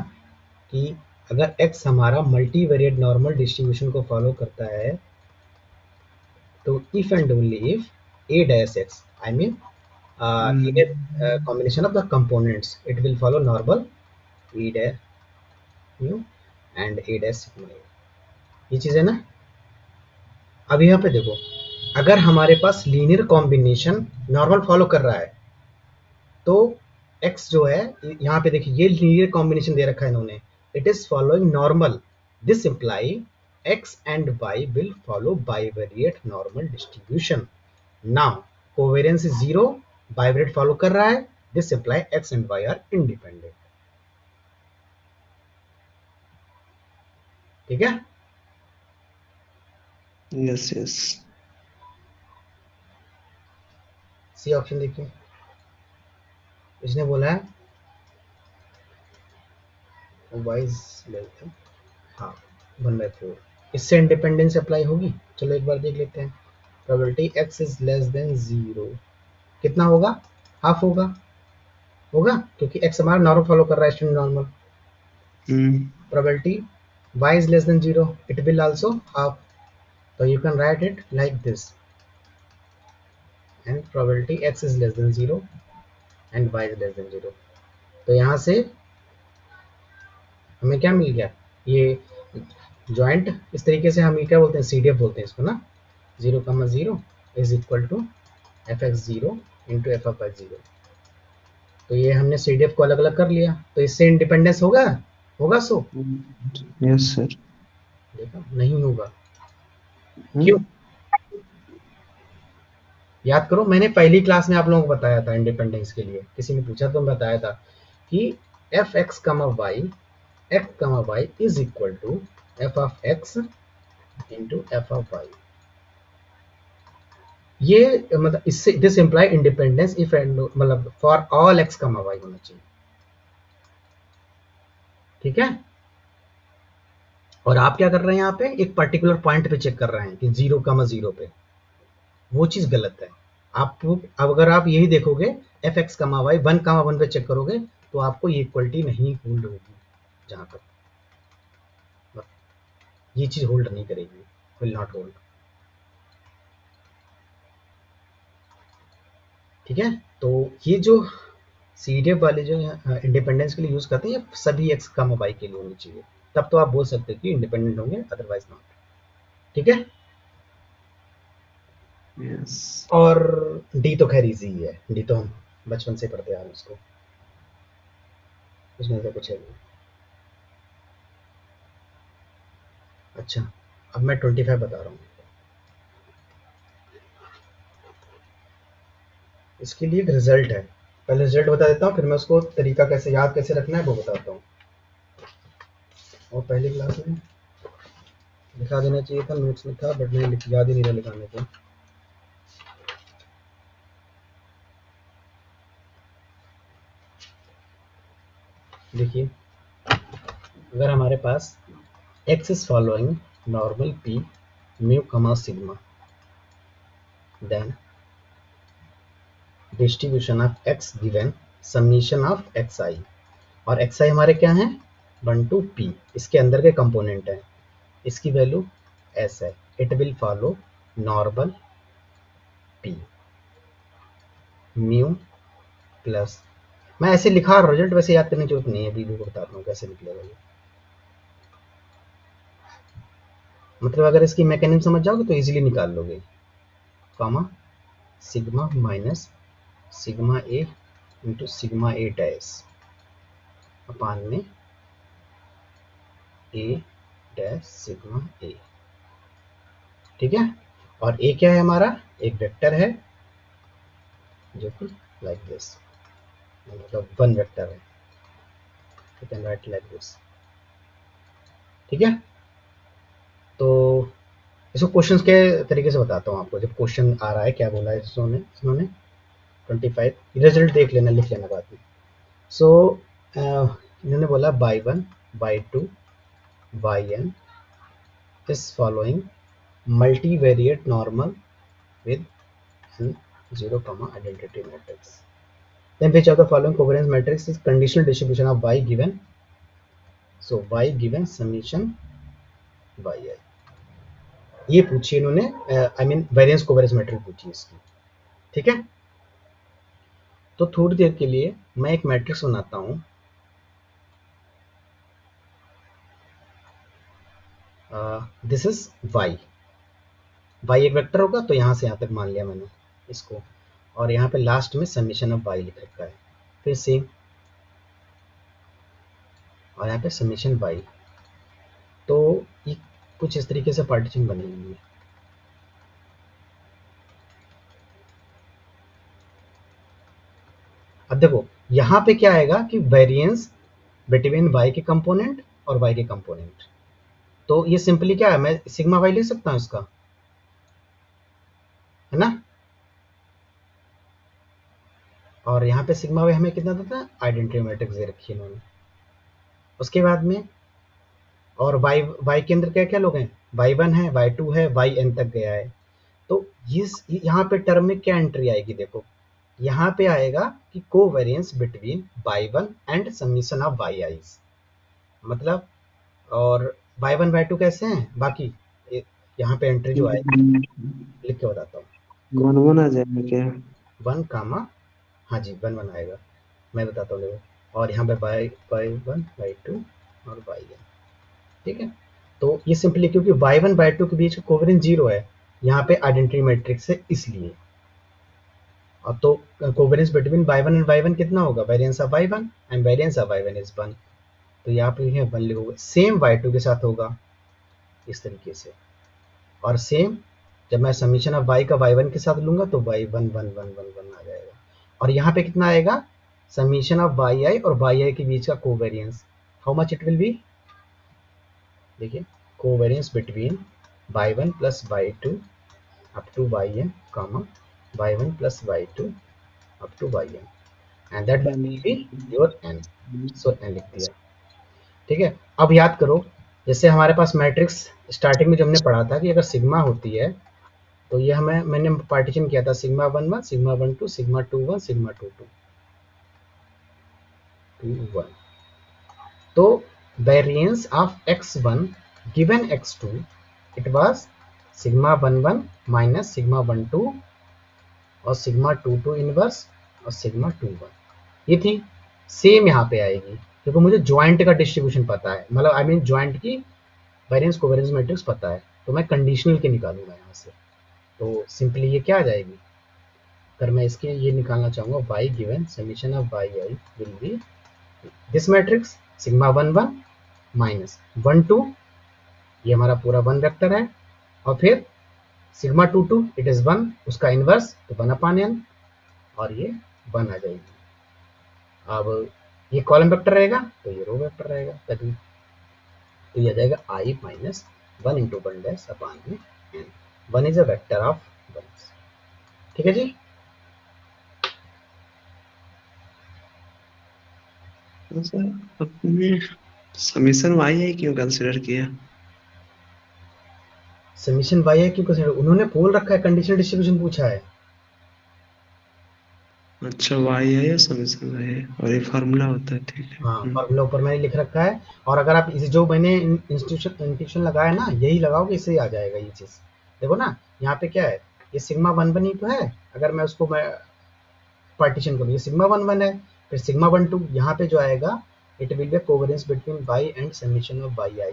कि अगर x हमारा मल्टीवेरिएट नॉर्मल डिस्ट्रीब्यूशन को फॉलो करता है, तो if and only if a dash x, I mean linear combination of the components, it will follow normal e dash mu and a dash sigma a। ये चीज है ना। अब यहाँ पे देखो, अगर हमारे पास लीनियर कॉम्बिनेशन नॉर्मल फॉलो कर रहा है, तो x जो है यहाँ पे देखिए ये लीनियर कॉम्बिनेशन दे रखा है इन्होंने, it is following normal, this imply x and y will follow bivariate normal distribution. Now covariance is 0, bivariate follow कर रहा है, this imply x and y are independent. ठीक है, यस यस। सी ऑप्शन देखिए, इसने बोला है y is less than half 1/4, इससे इंडिपेंडेंस अप्लाई होगी। चलो एक बार देख लेते हैं, probability x is less than 0 कितना होगा? हाफ होगा क्योंकि x हमारा नॉर्मल फॉलो कर रहा है, standard normal. Probability y is less than 0, it will also half, so you can write it like this, and probability x is less than 0 and y is less than 0। तो यहाँ से हमें क्या मिल गया, ये जॉइंट इस तरीके से हम ये क्या बोलते हैं, CDF बोलते हैं इसको ना, 0, 0 is equal to fx 0 into f of y 0। तो ये हमने सी डी एफ को अलग अलग कर लिया, तो इससे इंडिपेंडेंस होगा, होगा सो? Yes sir. देखा नहीं होगा, क्यों? याद करो, मैंने पहली क्लास में आप लोगों को बताया था इंडिपेंडेंस के लिए, किसी ने पूछा तो मैं बताया था कि f x comma y is equal to f of x into f of y. ये मतलब इससे this imply independence if and मतलब for all x comma y होना चाहिए, ठीक है। और आप क्या कर रहे हैं यहाँ पे, एक पर्टिकुलर पॉइंट पे चेक कर रहे हैं कि 0,0 पे, वो चीज गलत है। आप अब अगर आप यही देखोगे एफ एक्स कमा वाई 1,1 पे चेक करोगे तो आपको ये इक्वलिटी नहीं होल्ड होगी, जहां तक ये चीज होल्ड नहीं करेगी, विल नॉट होल्ड, ठीक है। तो ये जो सी डी एफ वाले जो इंडिपेंडेंस के लिए यूज करते हैं, ये सभी एक्स कमा वाई के लिए होनी चाहिए, तब तो आप बोल सकते हो कि इंडिपेंडेंट होंगे, अदरवाइज नॉट, ठीक है। यस। और डी तो खैर इजी है, डी तो हम बचपन से पढ़ते आ रहे हैं उसको, उसमें तो कुछ है नहीं। अच्छा, अब मैं 25 बता रहा हूँ। इसके लिए एक रिजल्ट है, पहले रिजल्ट बता देता हूँ, फिर मैं उसको तरीका कैसे याद कैसे रखना है वो बताता हूँ। और पहली क्लास में लिखा देना चाहिए था, नोट्स में था, बट मैं याद ही नहीं रहा लिखाने को। देखिए, अगर हमारे पास x is following normal p mu comma sigma, then distribution of x given summation of xi, और xi हमारे क्या हैं 1 to p, इसके अंदर के कंपोनेंट है, इसकी वैल्यू s है, it will follow normal p mu plus, मैं ऐसे लिखा, रिजल्ट वैसे याद करने की जरूरत नहीं है, अभी भी बताता हूँ कैसे निकलेगा ये। मतलब अगर इसकी मैकेनिज्म समझ जाओगे तो इजीली निकाल लोगे, कॉमा सिग्मा माइनस सिग्मा ए इंटू सिग्मा ए डैश अपान में ए डैश सिग्मा ए, ठीक है। और ए क्या है हमारा, एक वेक्टर है जो कि लाइक दिस, मतलब वन वेक्टर है, you can write like this, ठीक है। तो इसको क्वेश्चन के तरीके से बताता हूँ आपको, जब क्वेश्चन आ रहा है क्या बोला है इन्होंने 25, रिजल्ट देख लेना, लिख लेना बाद में। सो इन्होंने बोला y one y two y n is following multivariate normal with n 0 comma identity matrix, then which of the following covariance matrix is conditional distribution of y given, so y given summation yi, ये पूछी इन्होंने, I mean variance covariance matrix पूछी इसकी, ठीक है। तो थोड़ी देर के लिए मैं एक मैट्रिक्स बनाता हूं, दिस इज y, y एक वेक्टर होगा, तो यहां से यहां तक मान लिया मैंने इसको, और यहाँ पे लास्ट में समीशन ऑफ y लिख रखा है, फिर सेम, और यहाँ पे समीशन y, तो ये कुछ इस तरीके से पार्टीशन बनी हुई है। अब देखो यहाँ पे क्या आएगा कि वेरिएंस बिटवीन y के कंपोनेंट और y के कंपोनेंट, तो ये सिंपली क्या है, मैं सिग्मा y लिख सकता हूँ इसका, है ना। और यहाँ पे सिग्मा y हमें कितना देता है, आइडेंटिटी मैट्रिक्स दे रखी है इन्होंने। उसके बाद में और y के अंदर क्या क्या लोग हैं, y1 है, y2 है, yn तक गया है। तो इस यहाँ पे टर्म में क्या एंट्री आएगी, देखो यहाँ पे आएगा कि covariance between y1 and summation of yi's, मतलब, और y1 y2 कैसे हैं बाकी, यहाँ पे एंट्री जो आएगी लिख के बताता हूँ, 1 आ जाएगा क्या? 1 कामा, हाँ जी 1 आएगा, मैं बताता हूँ, और यहाँ पे y1 y2 और yn, ठीक है। तो ये सिंपली क्योंकि y1 y2 के बीच कोवेरिएंस 0 है, यहाँ पे आइडेंटिटी मैट्रिक्स है इसलिए, और तो covariance between y1 and y1 कितना होगा, variance of y1 and variance of y1 is 1, तो यहाँ पे है 1 लिखोगे। सेम y2 के साथ होगा इस तरीके से, और सेम जब मैं समीशन ऑफ y का y1 के साथ लूंगा तो y1 1 1 1 1 आ जाएगा, और यहाँ पे कितना आएगा, समीशन ऑफ yi और yi के बीच का covariance, how much it will be, देखिए covariance between y1 plus y2 up to yn comma y1 plus y2 up to yn, and that will be your n, so n लिख दिया। ठीक है, अब याद करो, जैसे हमारे पास मैट्रिक्स स्टार्टिंग में जो हमने पढ़ा था कि अगर सिग्मा होती है तो ये मैंने पार्टीशन किया था सिग्मा 1 1 सिग्मा 1 2 सिग्मा 2 1 सिग्मा 2 1, तो variance of x1 given x2 it was sigma 1 1 minus sigma 1 2 और सिग्मा 2 2 इनवर्स और सिग्मा 2 1, ये थी। सेम यहाँ पे आएगी क्योंकि मुझे ज्वाइंट का डिस्ट्रीब्यूशन पता है, मतलब आई मीन ज्वाइंट की वेरिएंस कोवेरियंस मैट्रिक्स पता है, तो मैं कंडीशनल के निकालूंगा यहाँ से, तो सिंपली ये क्या आ जाएगी, अगर मैं इसके ये निकालना चाहूँगा y given summation of yi will be this matrix sigma 1 1 minus 1 2, ये हमारा पूरा 1 वेक्टर है, और फिर सिग्मा 2 2 इट इज 1, उसका इनवर्स तो 1 अपान n, और ये 1 आ जाएगी। अब ये कॉलम वेक्टर रहेगा तो ये रो वेक्टर रहेगा, तभी तो ये आ जाएगा i माइनस 1 इंटू 1 डैश अपान में n, 1 is a vector of 1। ठीक है जी, सर अपने समीशन yi क्यों कंसिडर किया, समीशन y है क्यों कंसीडर, उन्होंने बोल रखा है कंडीशनल डिस्ट्रीब्यूशन पूछा है। अच्छा y है या समीशन है, और ये फार्मूला होता है, ठीक है। हाँ, फॉर्मूला ऊपर मैंने लिख रखा है, और अगर आप इसे जो मैंने इंस्टीट्यूशन लगाया ना यही लगाओगे इससे ही आ जाएगा ये चीज़। देखो ना यहाँ पे क्या है, ये सिग्मा 1 1 ही तो है, अगर मैं उसको मैं पार्टीशन करूँ, ये सिग्मा 1 1 है, फिर सिग्मा 1 2 यहाँ पे जो आएगा it will B covariance between y and summation of yi,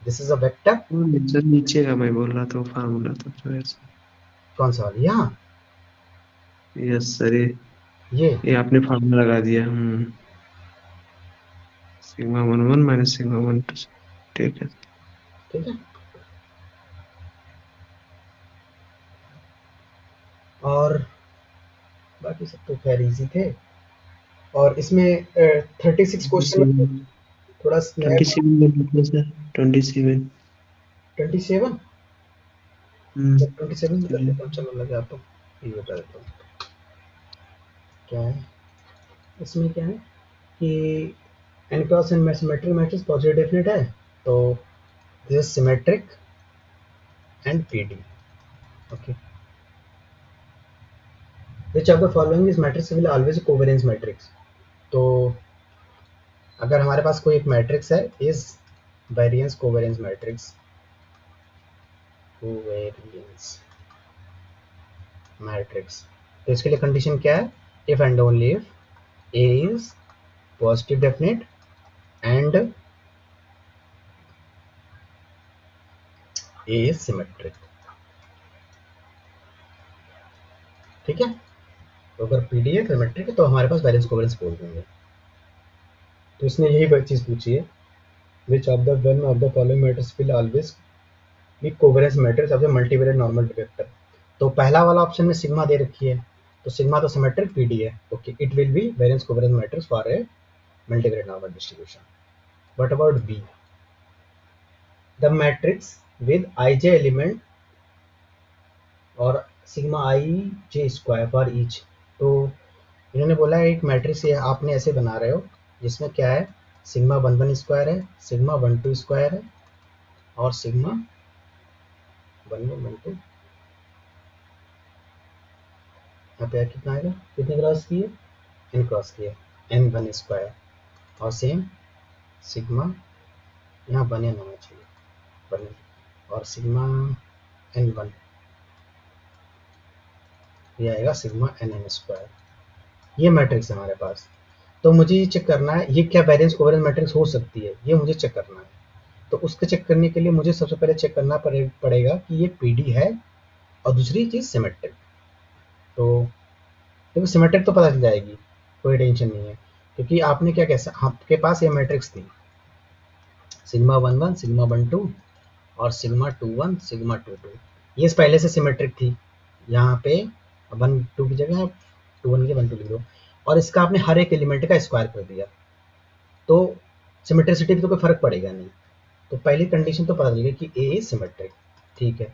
this is a vector. Sir नीचे का मैं बोल रहा था, फार्मूला था जो ऐसा। कौन सा वाला, यहाँ यस सर, ये ये आपने फार्मूला लगा दिया। सिग्मा 1 1 माइनस सिग्मा 1 2, ठीक है। ठीक है, और बाकी सब तो खैर इजी थे, और इसमें 36 क्वेश्चन में थोड़ा नया 27 सर, 27। 27 27 में कर लेता हूँ, चलो लगा तो ये बता देता हूँ क्या है इसमें, क्या है कि n cross n symmetric matrix positive definite है, तो this is symmetric and PD, okay, which of the following is matrix will always covariance matrix, तो अगर हमारे पास कोई एक मैट्रिक्स है is variance covariance matrix, covariance matrix, तो इसके लिए कंडीशन क्या है, if and only if A is positive definite and A is symmetric, ठीक है, तो अगर PD है सिमेट्रिक है तो हमारे पास वैलेंस कोवेलेंस बोल देंगे। तो इसने यही चीज पूछी है, which of the one of the following matrix will always be covalence matrix of the multivariate normal vector, तो पहला वाला ऑप्शन में सिग्मा दे रखी है, तो सिग्मा तो सिमेट्रिक PD है, okay, it will be variance covalence matrix for a multivariate normal distribution. What about B, the matrix with ij element और sigma i j square for each, तो इन्होंने बोला है एक मैट्रिक्स ये आपने ऐसे बना रहे हो जिसमें क्या है, सिग्मा 1 1 स्क्वायर है, सिग्मा 1 2 स्क्वायर है, और सिग्मा 1 1 2, यहाँ पे कितना आएगा, कितने क्रॉस किए, n क्रॉस किए, n 1 स्क्वायर, और सेम सिग्मा यहाँ 1 n होना चाहिए 1, और सिग्मा n 1 ये आएगा सिग्मा n n स्क्वायर, ये मैट्रिक्स है हमारे पास। तो मुझे ये चेक करना है ये क्या वेरिएंस कोवेरियंस मैट्रिक्स हो सकती है, ये मुझे चेक करना है, तो उसके चेक करने के लिए मुझे सबसे पहले चेक करना पड़ेगा कि ये PD है और दूसरी चीज़ सिमेट्रिक, तो देखो सिमेट्रिक तो पता चल जाएगी, कोई टेंशन नहीं है, क्योंकि आपने क्या कैसा आपके पास ये मैट्रिक्स थी सिग्मा 1 1 सिग्मा 1 2 और सिग्मा 2 1 सिग्मा 2 2, ये पहले से सिमेट्रिक थी। यहाँ पे 1 2 की जगह 2 1 की 1 2 लिख दो, और इसका आपने हर एक एलिमेंट का स्क्वायर कर दिया, तो सिमेट्रिसिटी पे तो कोई फर्क पड़ेगा नहीं। तो पहली कंडीशन तो पता चल गई कि ए इज सिमेट्रिक, ठीक है।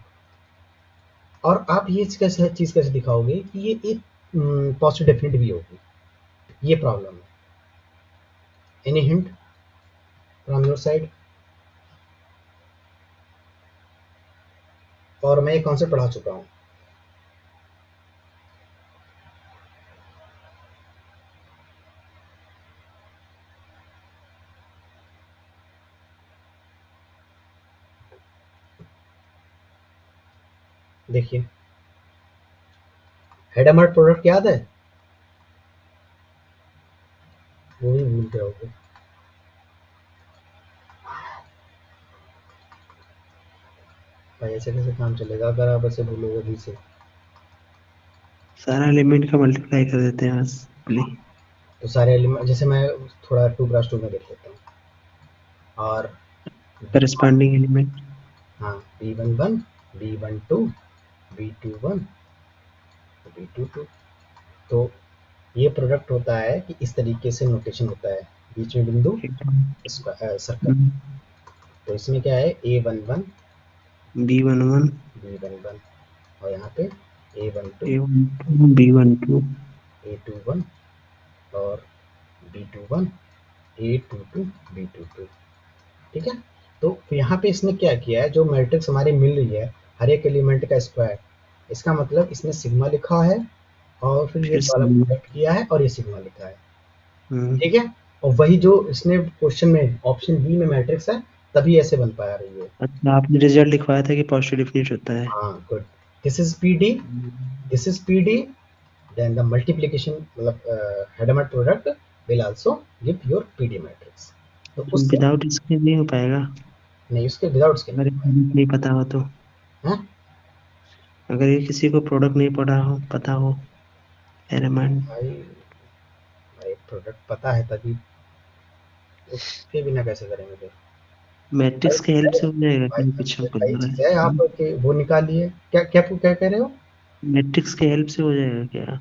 और आप ये चीज़ कैसे दिखाओगे कि ये एक पॉजिटिव डेफिनेट भी होगी, ये प्रॉब्लम है। Any hint from your side? और मैं ये कॉन्सेप्ट पढ़ा चुका हूँ। देखिए हेडमर्ट प्रोडक्ट याद है? वो भी भूल गए होगे। भाई ऐसे कैसे काम चलेगा अगर आप ऐसे भूलोगे भी से। सारा एलिमेंट का मल्टीप्लाई कर देते हैं बस सिंपली। तो सारे एलिमेंट जैसे मैं थोड़ा 2 क्रॉस 2 में देख लेता हूँ, और करस्पॉन्डिंग एलिमेंट हाँ B11 B12 B21 B22, तो ये प्रोडक्ट होता है कि इस तरीके से नोटेशन होता है, बीच में बिंदु सर्कल। तो इसमें क्या है A11 B11 B11 और यहाँ पे A12 A12 B12 A21 और B21 A22 B22, ठीक है। तो यहाँ पे इसने क्या किया है, जो मैट्रिक्स हमारी मिल रही है हर एक एलिमेंट का स्क्वायर, इसका मतलब इसने सिग्मा लिखा है और फिर ये फिर से वाला प्रोडक्ट किया है और ये सिग्मा लिखा है, हम्म, ठीक है। और वही जो इसने क्वेश्चन में ऑप्शन बी में मैट्रिक्स है, तभी ऐसे बन पा रही है। अच्छा आपने रिजल्ट लिखवाया था कि पॉजिटिव डिफिनिट होता है। हाँ good, this is P D, this is P D, then the multiplication मतलब Hadamard product will also give your PD matrix। तो उससे विदाउट इसके नहीं हो पाएगा नहीं, उसके विदाउट इसके अगर नहीं नहीं पता हो तो। है। अगर ये किसी को प्रोडक्ट नहीं पढ़ा हो पता हो एलिमेंट भाई भाई प्रोडक्ट पता है तभी, उसके बिना कैसे करेंगे फिर? भाई मैट्रिक्स के हेल्प से हो जाएगा भाई कि कुछ हमको भाई लग रहा चीज है, आप है। वो निकालिए। क्या क्या क्या कह रहे हो? मैट्रिक्स के हेल्प से हो जाएगा क्या?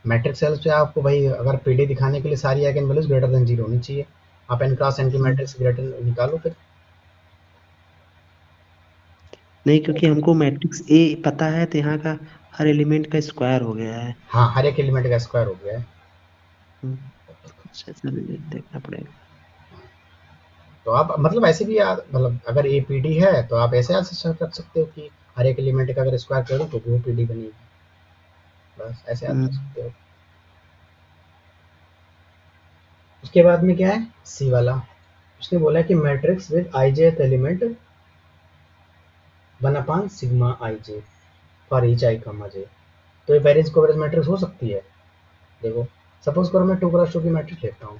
मैट्रिक्स सेल्स पे आपको भाई अगर पीडी दिखाने के लिए सारी आइगन वैल्यूज ग्रेटर देन 0 होनी चाहिए, आप एन क्रॉस एन की मैट्रिक्स ग्रेटर निकालो फिर। नहीं क्योंकि हमको मैट्रिक्स ए पता है तो यहाँ का हर एलिमेंट का स्क्वायर हो गया है। हाँ हर एक एलिमेंट का स्क्वायर हो गया है। कुछ ऐसा देखना पड़ेगा। तो आप मतलब ऐसे भी मतलब अगर ए पी डी है तो आप ऐसे आंसर कर सकते हो कि हर एक एलिमेंट का अगर स्क्वायर करो तो वो पी डी बनेगी, बस ऐसे याद कर हम्म, सकते हो। उसके बाद में क्या है सी वाला, उसने बोला कि matrix with i j element 1 sigma i j for each i comma j. तो ये वेरिएंस कवरेज मैट्रिक्स हो सकती है। देखो सपोज करो मैं 2 क्रॉस 2 की मैट्रिक्स लेता हूँ,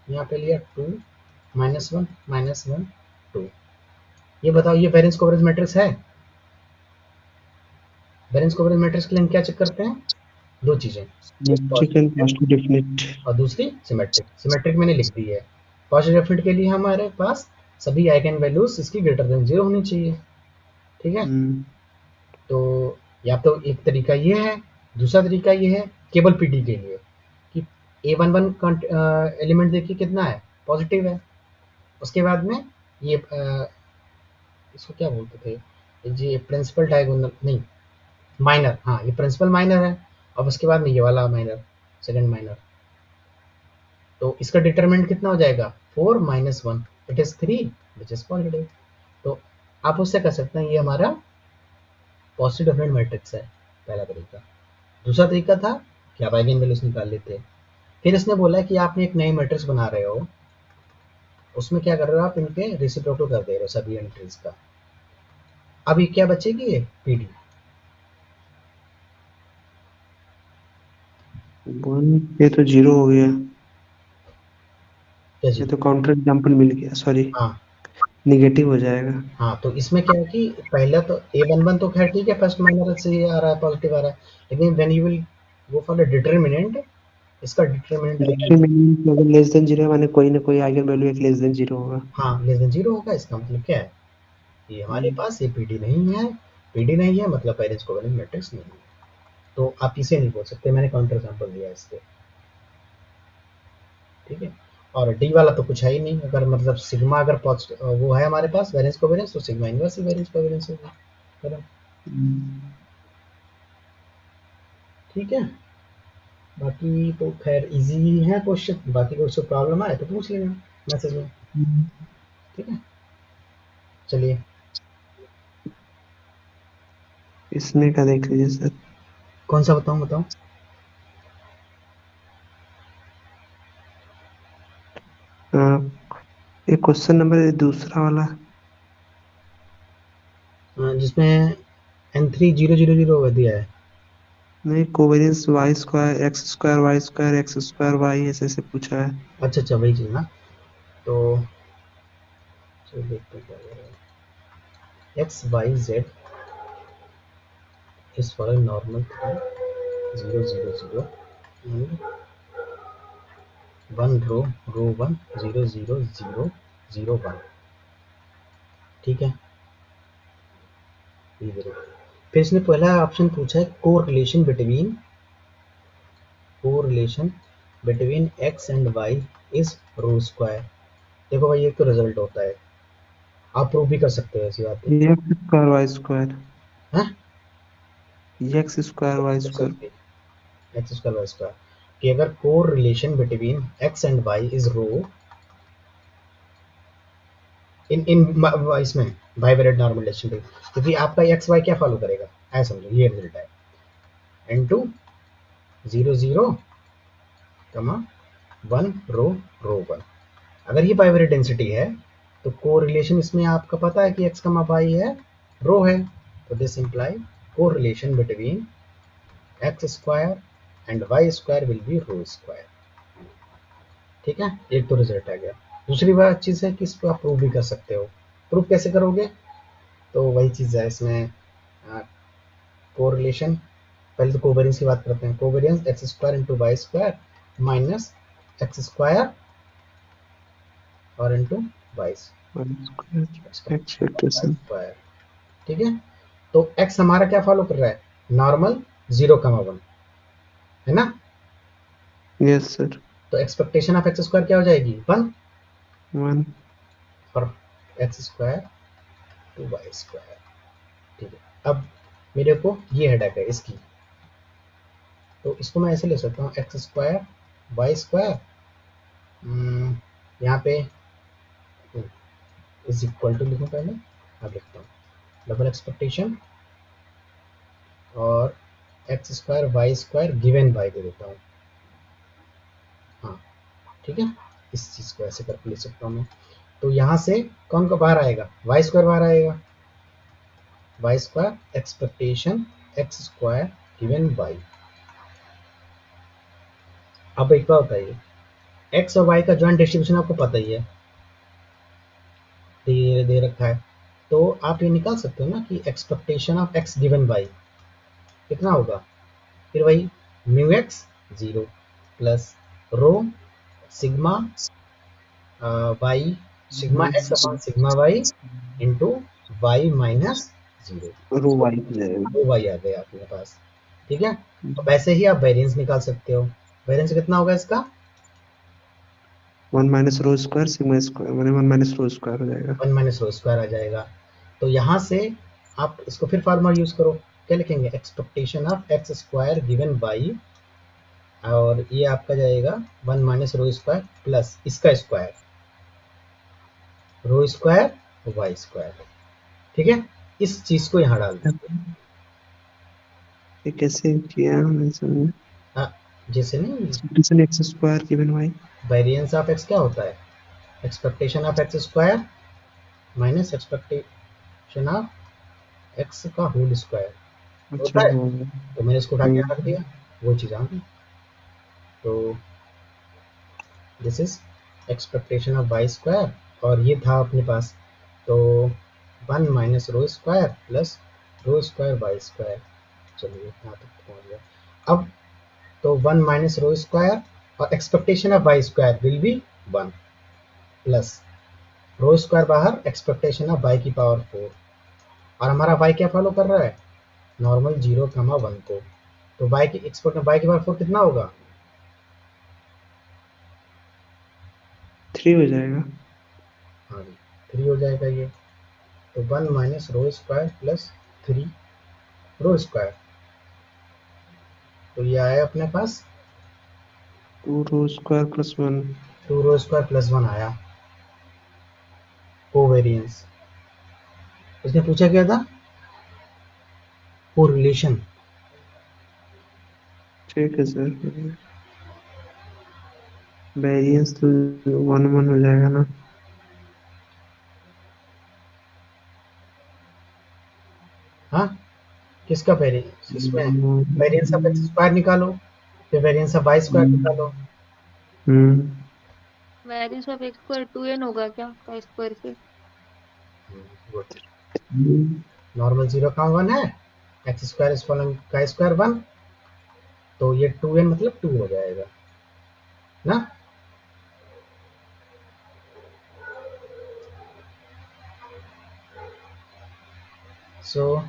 यहाँ पे लिया 2 -1 -1 2, ये बताओ ये वेरिएंस कवरेज मैट्रिक्स है? वेरिएंस कवरेज मैट्रिक्स के लिए हम क्या चेक करते हैं? दो चीजें, एक matrix and positive positive definite. और दूसरी सिमेट्रिक। सिमेट्रिक मैंने लिख दी है। पॉजिटिव डेफिनेट के लिए हमारे पास सभी आइगन वैल्यूज इसकी ग्रेटर देन 0 होनी चाहिए, ठीक है। तो या तो एक तरीका ये है, दूसरा तरीका ये है केवल पीडी के लिए कि A11 का एलिमेंट देखिए कितना है, पॉजिटिव है। उसके बाद में ये इसको क्या बोलते थे, ये प्रिंसिपल डायगोनल नहीं, माइनर, हाँ ये प्रिंसिपल माइनर है। अब उसके बाद में ये वाला माइनर, सेकंड माइनर। तो इसका डिटरमिनेंट कितना हो जाएगा 4 - 1 it is 3 which is positive. तो आप उससे कर सकते हैं ये हमारा पॉजिटिव डिफरेंट मैट्रिक्स है, पहला तरीका। दूसरा तरीका था कि आप आइगन वैल्यूज निकाल लेते। फिर इसने बोला कि आपने एक नई मैट्रिक्स बना रहे हो, उसमें क्या कर रहे हो आप इनके रेसिप्रोकल कर दे रहे हो सभी एंट्रीज का। अब ये क्या बचेगी, ये पीडी। वन ये तो जीरो हो गया। क्या ये जीरो? तो काउंटर एग्जाम्पल मिल गया सॉरी हाँ निगेटिव हो जाएगा। हाँ, तो इसमें क्या है कि पहला तो A11 तो खैर ठीक है, फर्स्ट माइनर से ये आ रहा है, पॉजिटिव आ रहा है, लेकिन व्हेन यू विल वो फॉर डिटर्मिनेंट, इसका डिटर्मिनेंट आएगा, डिटरमिनेंट अगर लेस देन 0 है माने कोई ना कोई आइगन वैल्यू एक लेस देन 0 होगा। हाँ लेस देन 0 होगा। इसका मतलब क्या है, ये हमारे पास ये पीडी नहीं है, पीडी नहीं है मतलब पेरेंट्स कोवेलेंट मैट्रिक्स नहीं है। तो आप इसे नहीं बोल सकते, मैंने काउंटर एग्जांपल दिया इसके, ठीक है। और डी वाला तो कुछ है ही नहीं, अगर मतलब सिग्मा अगर वो है हमारे पास वेरिएंस कोवेरियंस, तो सिग्मा इनवर्स ही वेरिएंस कोवेरियंस होगा, बराबर, ठीक है। बाकी तो खैर इजी है क्वेश्चन, बाकी कोई से प्रॉब्लम आए तो पूछ लेना मैसेज में, ठीक है। चलिए इसमें का देख लीजिए सर। कौन सा बताऊं, बताओ। ये क्वेश्चन नंबर दूसरा वाला। जिसमें N3 0 0 0 दिया है। नहीं, covariance y square x square y square x square y ऐसे ऐसे पूछा है। अच्छा अच्छा वही चीज ना, तो चलो देखते हैं क्या हो रहा है। X y z is for normal 0 0 0 one rho 1 0 0 0 0 1, ठीक है। ये देखो, फिर इसने पहला ऑप्शन पूछा है correlation between x and y is rho square. देखो भाई ये तो रिजल्ट होता है, आप प्रूव भी कर सकते हो ऐसी बात है। एक्स स्क्वायर वाई स्क्वायर, हाँ x square y square. X square y square कि अगर correlation between x and y is rho in in इसमें बाइवेरिएंट नॉर्मल डिस्ट्रीब्यूशन, क्योंकि आपका एक्स वाई क्या फॉलो करेगा, ऐसा समझो ये रिजल्ट है N2 0 0 1 रो 1। अगर ये बाइवेरिएंट डेंसिटी है तो कोरिलेशन इसमें आपका पता है कि एक्स कमा वाई है, रो है, तो this imply correlation between x square and y square will be rho square, ठीक है। एक तो रिजल्ट आ गया। दूसरी बात चीज़ है कि इसको आप प्रूव भी कर सकते हो। प्रूव कैसे करोगे, तो वही चीज़ है इसमें, कोरिलेशन, पहले तो कोवेरियंस की बात करते हैं। Covariance x square into y square minus x square और इंटू वाई एक्सपेक्टेशन। स्क्वायर, ठीक है। तो एक्स हमारा क्या फॉलो कर रहा है, नॉर्मल 0 1 है ना, यस सर। तो एक्सपेक्टेशन ऑफ एक्स स्क्वायर क्या हो जाएगी 1, 1। और x square to y square, ठीक है। अब मेरे को ये हेडेक है इसकी, तो इसको मैं ऐसे ले सकता हूँ एक्स स्क्वायर वाई स्क्वायर, यहाँ पे इज इक्वल टू लिखूँ पहले, अब लिखता हूँ डबल एक्सपेक्टेशन और x square y square given by दे देता हूँ, हाँ ठीक है। इस चीज़ को ऐसे करके ले सकता हूँ मैं। तो यहाँ से कौन का बाहर आएगा, वाई स्क्वायर बाहर आएगा, y square expectation x square given y. अब एक बात बताइए, एक्स और वाई का जॉइंट डिस्ट्रीब्यूशन आपको पता ही है, दे रखा है, तो आप ये निकाल सकते हो ना कि expectation of x given y कितना होगा, फिर वही mu x 0 plus rho sigma y, sigma x upon sigma y into y minus 0, rho y हो जाएगा। वो वाई आ गया अपने पास, ठीक है। तो वैसे ही आप वेरिएंस निकाल सकते हो, वेरिएंस कितना होगा इसका, 1 minus rho square sigma square माने 1 माइनस रो स्क्वायर हो जाएगा। 1 माइनस रो स्क्वायर आ जाएगा। तो यहाँ से आप इसको फिर फार्मूला यूज करो, क्या लिखेंगे, expectation of x square given by, और ये आपका जाएगा 1 माइनस रो स्क्वायर प्लस इसका square rho square y square, ठीक है। इस चीज को यहाँ डाल दीजिए, ये कैसे किया मैं समझ। हाँ, जैसे नहीं, expectation x square given y. Variance of x क्या होता है, expectation of x square minus expectation of x का होल स्क्वायर अच्छा होता है, हो। तो मैंने इसको उठा के यहाँ रख दिया, वो चीज़ आ गई। तो this is expectation of y square, और ये था अपने पास, तो 1 minus rho square plus rho square y square, चलिए यहाँ तक पहुँच गया। अब तो 1 माइनस रो स्क्वायर और expectation of y square will be 1 plus rho square बाहर, एक्सपेक्टेशन ऑफ वाई की पावर 4, और हमारा वाई क्या फॉलो कर रहा है, नॉर्मल 0, 1 को। तो वाई की एक्सपेक्ट वाई की पावर 4 कितना होगा, 3 हो जाएगा। हाँ जी 3 हो जाएगा ये। तो 1 माइनस रो स्क्वायर प्लस 3 रो स्क्वायर, तो ये आया अपने पास 2 रो स्क्वायर प्लस 1। 2 रो स्क्वायर प्लस 1 आया कोवेरियंस। इसने पूछा क्या था, कोरिलेशन। ठीक है सर, वेरिएंस तो 1 1 हो जाएगा ना। हाँ किसका वेरियंस, इसमें वेरियंस ऑफ एक्स स्क्वायर निकालो, फिर वेरियंस ऑफ वाई स्क्वायर निकालो। Hmm variance of x square 2n होगा क्या का स्क्वायर से? नॉर्मल 0, 1 है, एक्स स्क्वायर इज फॉलोइंग का स्क्वायर 1, तो ये 2n मतलब 2 हो जाएगा ना। सो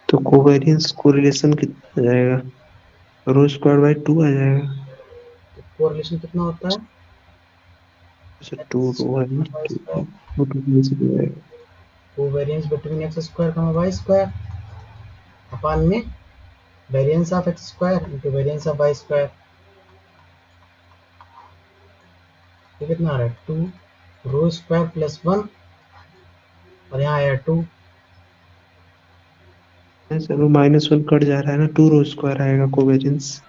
तो कोवेरियंस कोरिलेशन कितना आ जाएगा, रो स्क्वायर बाई 2 आ जाएगा। कोरिलेशन कितना होता है, अच्छा 2 रो है ना, 2 कैंसिल हो जाएगा। Covariance between x square y square upon में variance of x square into variance of y square. ये कितना आ रहा है, 2 रो स्क्वायर प्लस 1, और यहाँ आया 2। सर वो -1 कट जा रहा है ना, 2 रो स्क्वायर आएगा कोवेरियंस।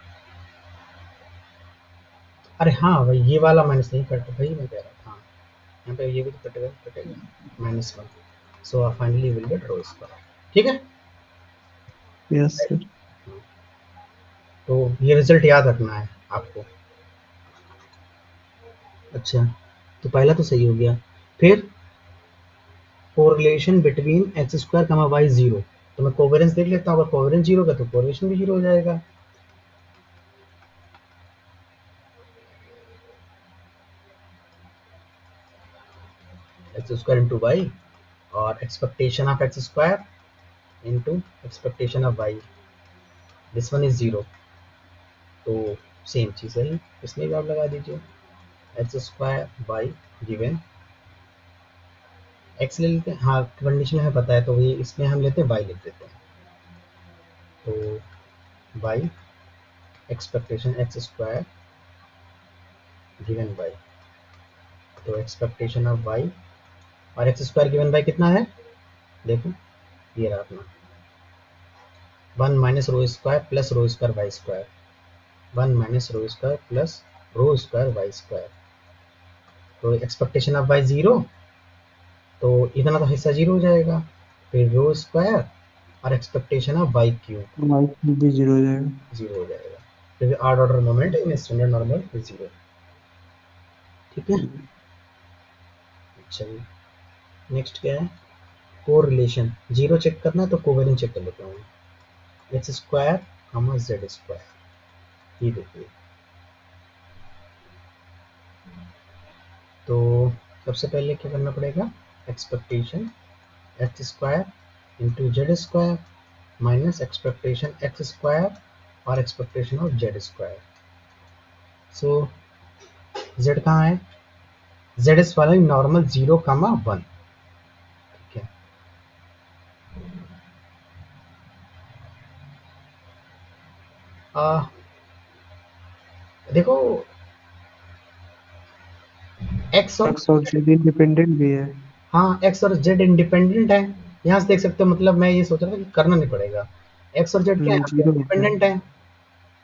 अरे हाँ भाई ये वाला माइनस नहीं कट, भाई मैं कह रहा था हाँ, यहाँ पे ये भी तो कटेगा, -1, so finally will get rho square. ठीक है, यस सर। तो ये रिजल्ट याद रखना है आपको। अच्छा, तो पहला तो सही हो गया। फिर correlation between x square comma y 0, तो मैं कोवेरेंस देख लेता हूँ, अगर कोवेरेंस 0 का तो कोरिलेशन भी 0 हो जाएगा। एक्स स्क्वायर इंटू वाई और expectation of x square into expectation of y, this one is 0, तो सेम चीज़ है, इसमें भी आप लगा दीजिए x square y given x ले लेते हैं, हाँ कंडीशन हमें पता है, तो ये इसमें हम लेते हैं वाई लिख देते हैं, तो y expectation x square given y, तो एक्सपेक्टेशन ऑफ वाई और एक्स स्क्वायर गिवन बाई कितना है, देखो ये रहा अपना 1 minus rho square plus rho square y square, 1 minus rho square plus rho square y square, तो एक्सपेक्टेशन ऑफ वाई 0, तो इतना तो हिस्सा 0 हो जाएगा, फिर रो स्क्वायर और expectation of y cube y cube भी 0 हो जाएगा। 0 हो जाएगा, क्योंकि odd order moment in standard normal is 0। ठीक है, अच्छा जी, नेक्स्ट क्या है, कोरिलेशन 0 चेक करना है, तो कोवेरिएंस चेक कर लेता हूँ, x square comma z square, ये देखिए, तो सबसे पहले क्या करना पड़ेगा, expectation x square into z square minus expectation x square और expectation of z square. So z कहाँ है, जेड इज फॉलोइंग नॉर्मल 0, 1। ठीक है, देखो एक्स और एक्स और जेड इंडिपेंडेंट भी है। हाँ एक्स और जेड इंडिपेंडेंट है, यहाँ से देख सकते हो, मतलब मैं ये सोच रहा था कि करना नहीं पड़ेगा, एक्स और जेड क्या है, 0 हो गया। इंडिपेंडेंट है,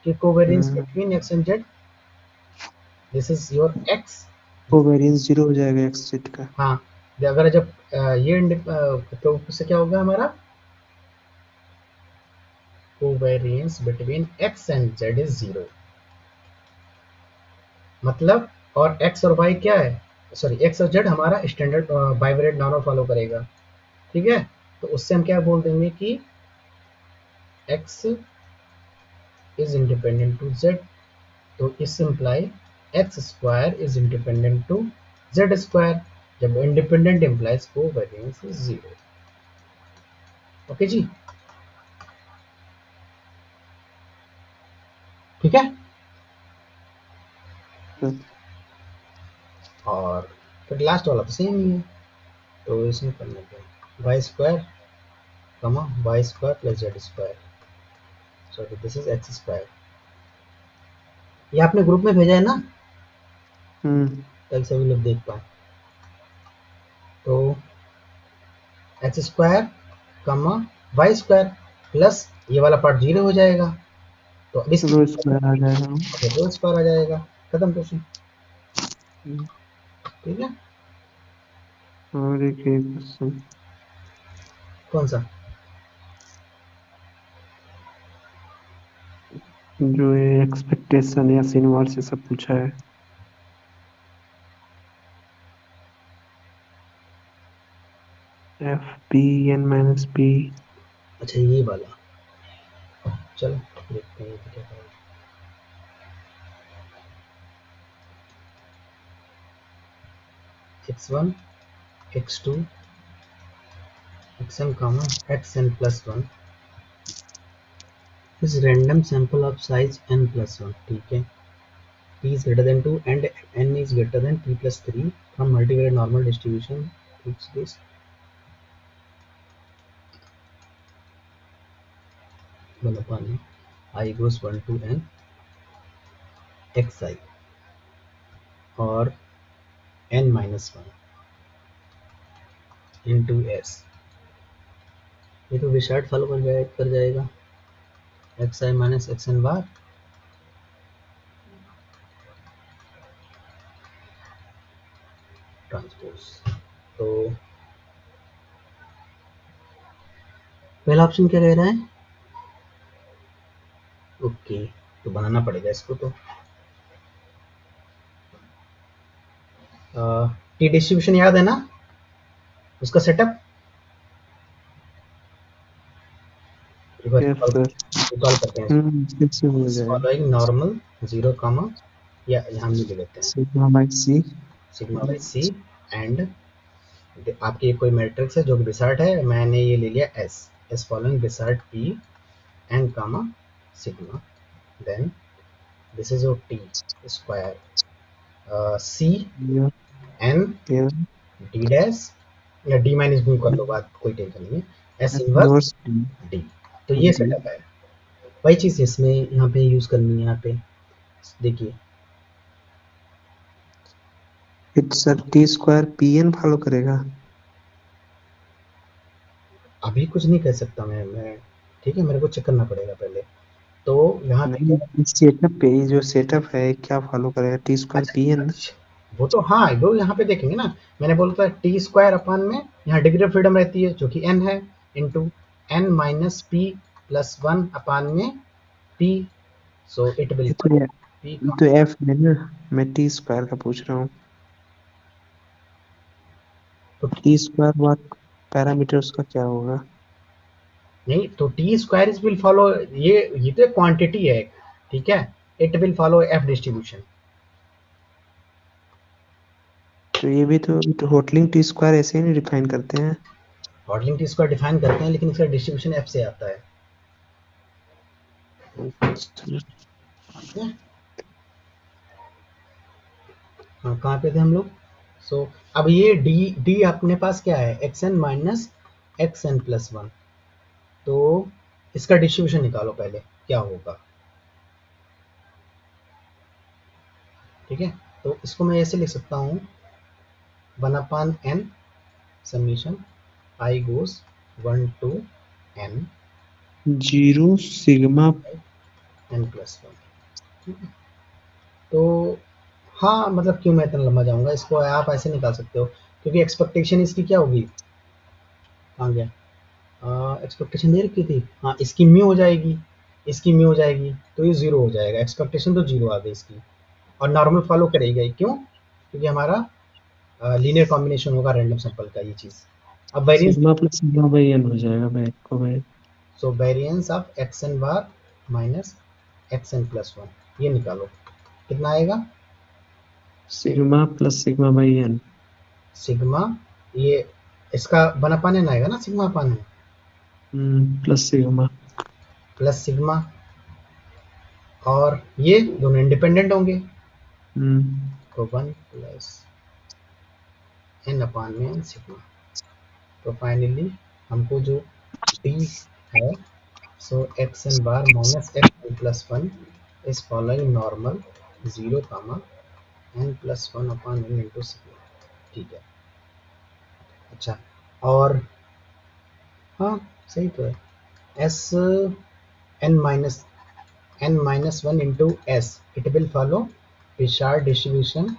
कि covariance between x and Z, this is your x. Covariance 0 हो जाएगा एक्स जेड का। हाँ, अगर जब तो उससे क्या होगा हमारा, covariance between x and Z is 0, मतलब, और एक्स और वाई क्या है, सॉरी एक्स और जेड हमारा स्टैंडर्ड बाइवेरिएंट नॉर्मल फॉलो करेगा। ठीक है, तो उससे हम क्या बोल देंगे कि x is independent to z, तो this imply x square is independent to z square. जब इंडिपेंडेंट इम्प्लाइज को वेरिएंस इज 0। ओके जी, ठीक है। और फिर लास्ट वाला तो सेम ही है, तो इसमें करना क्या, y square comma y square plus z square, sorry this is x square. ये आपने ग्रुप में भेजा है ना, ताकि सभी लोग देख पाए। तो x square comma y square plus ये वाला पार्ट 0 हो जाएगा, तो अब इसकी रो स्क्वायर आ जाएगा। रो स्क्वायर आ जाएगा, खत्म क्वेश्चन। ठीक है, और एक क्वेश्चन कौन सा, जो ये एक्सपेक्टेशन या इनवर्स से सब पूछा है, f p n minus p. अच्छा ये वाला, चलो देखते हैं क्या करें। x1 x2 xn comma xn plus 1 is random sample of size n plus 1। ठीक है, p is greater than 2 and n is greater than p plus 3 from multivariate normal distribution which this मतलब I goes 1 to n xi और n minus 1 into s। ये तो विशार्ट follow कर जाएगा xi minus xn बार transpose. तो पहला option क्या कह रहा है, ओके तो बनाना पड़ेगा इसको। तो टी डिस्ट्रीब्यूशन याद है ना, उसका सेटअप रिकॉल करते हैं। फॉलोइंग नॉर्मल 0 कामा या यहाँ भी ले लेते हैं सिग्मा बाई सी एंड आपकी कोई मैट्रिक्स है जो कि बिसार्ट है, मैंने ये ले लिया as following Wishart p n comma sigma, then this is your t square c n d dash या डी माइनस बी कर लो, बात कोई टेंशन नहीं है, एस इनवर्स डी। तो ये सेटअप है, वही चीज इसमें यहाँ पे यूज करनी है। यहाँ पे देखिए sir t square p n follow करेगा, अभी कुछ नहीं कह सकता मैं ठीक है, मेरे को चेक करना पड़ेगा पहले। तो यहाँ पे सेटअप पे जो सेटअप है क्या फॉलो करेगा, टी स्क्वायर पी एन। वो तो हाँ, वो यहाँ पे देखेंगे ना, मैंने बोला था टी स्क्वायर अपान में यहाँ डिग्री ऑफ फ्रीडम रहती है जो कि n है, into n minus p plus 1 upon में p, सो इट विल तो एफ में ना, मैं टी स्क्वायर का पूछ रहा हूँ, तो टी स्क्वायर व्हाट पैरामीटर उसका क्या होगा। नहीं तो T square is will follow, ये तो क्वांटिटी है, ठीक है, it will follow F distribution. तो ये भी तो होटलिंग टी स्क्वायर ऐसे ही नहीं डिफाइन करते हैं, होटलिंग टी स्क्वायर डिफाइन करते हैं लेकिन इसका डिस्ट्रीब्यूशन एफ से आता है। हाँ कहाँ पे थे हम लोग, सो अब ये डी अपने पास क्या है, x n minus x n plus 1, तो इसका डिस्ट्रीब्यूशन निकालो पहले क्या होगा। ठीक है, तो इसको मैं ऐसे लिख सकता हूँ 1/n summation I goes 1 to n 0 sigma n plus 1। तो हाँ मतलब क्यों मैं इतना लंबा जाऊंगा, इसको आप ऐसे निकाल सकते हो क्योंकि एक्सपेक्टेशन इसकी क्या होगी, कहाँ गया, एक्सपेक्टेशन दे रखी थी, हाँ इसकी म्यू हो जाएगी, इसकी म्यू हो जाएगी, तो ये 0 हो जाएगा, एक्सपेक्टेशन तो 0 आ गई इसकी, और नॉर्मल फॉलो करेगा। क्यों, क्योंकि हमारा लीनियर कॉम्बिनेशन होगा रैंडम सैंपल का ये चीज। अब variance sigma plus sigma by n हो जाएगा बैक को मैं, so variance of x n bar minus x n plus one, ये निकालो कितना आएगा, sigma plus sigma by n. Sigma, ये इसका वन अपान एन आएगा ना, sigma upon n plus sigma. Plus sigma, और ये दोनों इंडिपेंडेंट होंगे, तो वन प्लस एन अपान में एन सिग्मा। तो फाइनली हमको जो डी है, so x n bar minus x n plus one is following normal 0 comma n plus one upon n into sigma. ठीक है, अच्छा, और हाँ सही तो है, s n minus 1 into s, it will follow Picard distribution,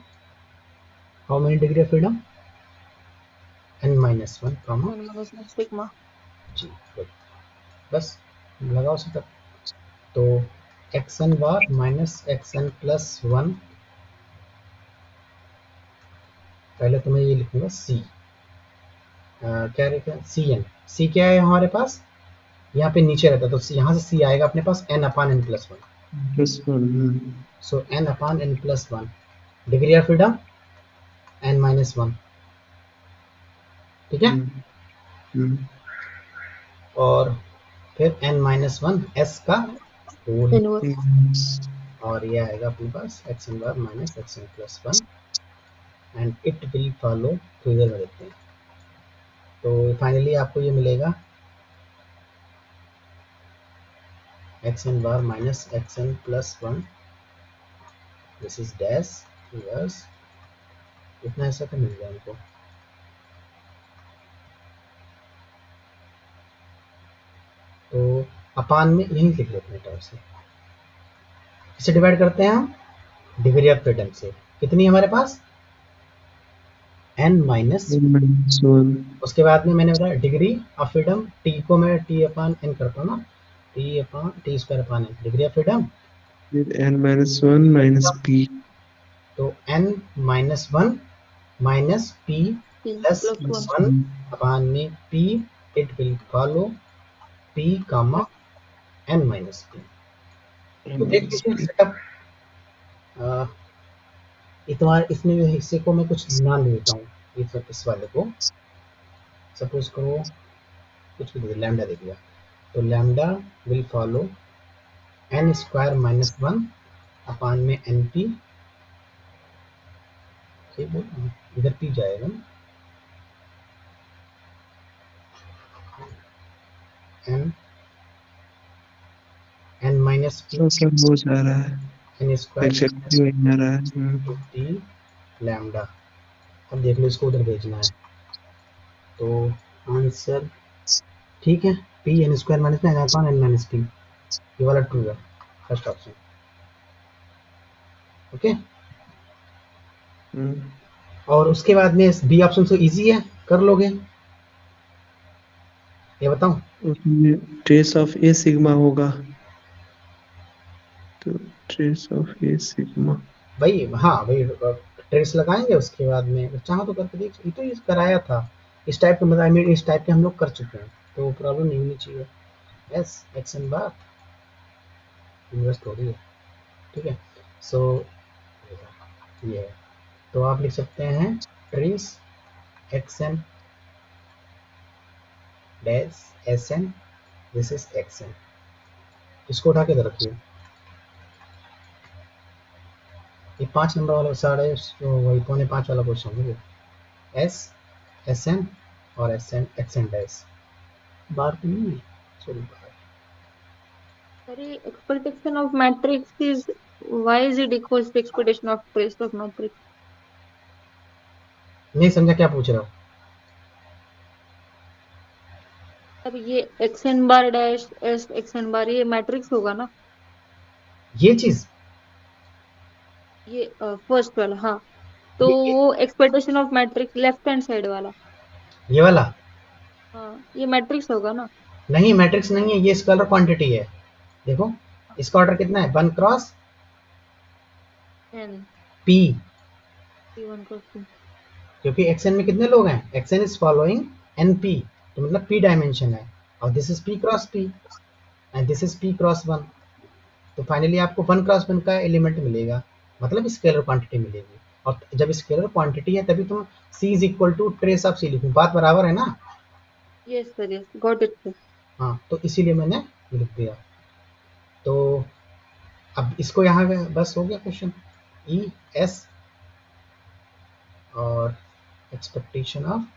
how many degree of freedom, n minus 1 comma n minus one sigma। g, good, बस लगाओ उसे तक। तो xn बार माइनस xn प्लस वन, पहले तो मैं ये लिखूंगा c, क्या लिखा, सी एन, सी क्या है हमारे पास, यहाँ पे नीचे रहता है, तो यहाँ से c आएगा अपने पास n upon n plus one, so n upon n plus one, degree of freedom n minus one, ठीक है, और फिर n माइनस वन एस का होल, इनवर्स। और ये आएगा अपने पास x n bar minus x n plus one and it will follow, तो इधर देखते हैं, तो फाइनली आपको ये मिलेगा x n bar minus x n plus one, this is dash reverse, इतना ऐसा तो मिल गया हमको। तो अपान में यही लिख लेते हैं, टाइप से इसे डिवाइड करते हैं हम डिग्री ऑफ फ्रीडम से, कितनी हमारे पास n माइनस वन, उसके बाद में मैंने बताया डिग्री ऑफ फ्रीडम, t को मैं t अपान n करता हूँ ना, t square upon n, degree of freedom n minus one minus p, तो n minus one minus p plus one upon में p, it will follow p comma n minus p। तो देख लीजिए setup, इसमें जो हिस्से को मैं कुछ नाम दे देता हूँ, इस वाले को सपोज करो कुछ भी लैम्डा दे दिया, तो lambda will follow n square minus one upon में एन पी, सही बोल रहा हूँ, इधर पी जाएगा ना, n माइनस पी हो जा रहा है, n स्क्वायर आ रहा है टी लैम्डा। अब देख लो इसको उधर भेजना है, तो आंसर ठीक है, पी एन स्क्वायर माइनस में अपान एन माइनस पी, ये वाला ट्रू है, फर्स्ट ऑप्शन, ओके। और उसके बाद में बी ऑप्शन तो इजी है, कर लोगे, ये बताऊं, उसमें ट्रेस ऑफ ए सिग्मा होगा, तो ट्रेस ऑफ ए सिग्मा भाई हाँ भाई ट्रेस लगाएंगे, उसके बाद में चाहो तो करके देख, ये तो ये कराया था, इस टाइप के मतलब इस टाइप के हम लोग कर चुके हैं, तो प्रॉब्लम नहीं होनी चाहिए। एस एक्स एन बार इन्वर्स थोड़ी है, ठीक है, सो ये, तो आप लिख सकते हैं trace x n dash s n, this is x n, इसको उठा के रखिए, ये 5 नंबर वाला साढ़े वही पौने 5 वाला क्वेश्चन है, एस एस एन और s n x n dash bar तो नहीं है, सॉरी बार, अरे expectation of matrix is, why is it equals to expectation of trace of matrix? नहीं समझा क्या पूछ रहा हूँ। अब ये xn बार डैश एस xn बार ये मैट्रिक्स होगा ना, ये चीज, ये फर्स्ट वाला, हाँ, तो वो expectation of matrix left hand side वाला, ये वाला हाँ ये मैट्रिक्स होगा ना, नहीं, मैट्रिक्स नहीं है, ये स्केलर क्वांटिटी है, देखो इसका ऑर्डर कितना है, 1 cross n p, p1 cross p, क्योंकि xn में कितने लोग हैं, xn इज फॉलोइंग np, तो मतलब p डायमेंशन है, और this is p cross p and this is p cross 1, तो फाइनली आपको 1 क्रॉस 1 का एलिमेंट मिलेगा, मतलब स्केलर क्वांटिटी मिलेगी। और जब स्केलर क्वांटिटी है तभी तुम c is equal to trace of c लिखूँ, बात बराबर है ना? Yes, sir. Yes. Got it, sir. हाँ, तो इसीलिए मैंने लिख दिया। तो अब इसको यहाँ बस हो गया क्वेश्चन, ई एस और एक्सपेक्टेशन ऑफ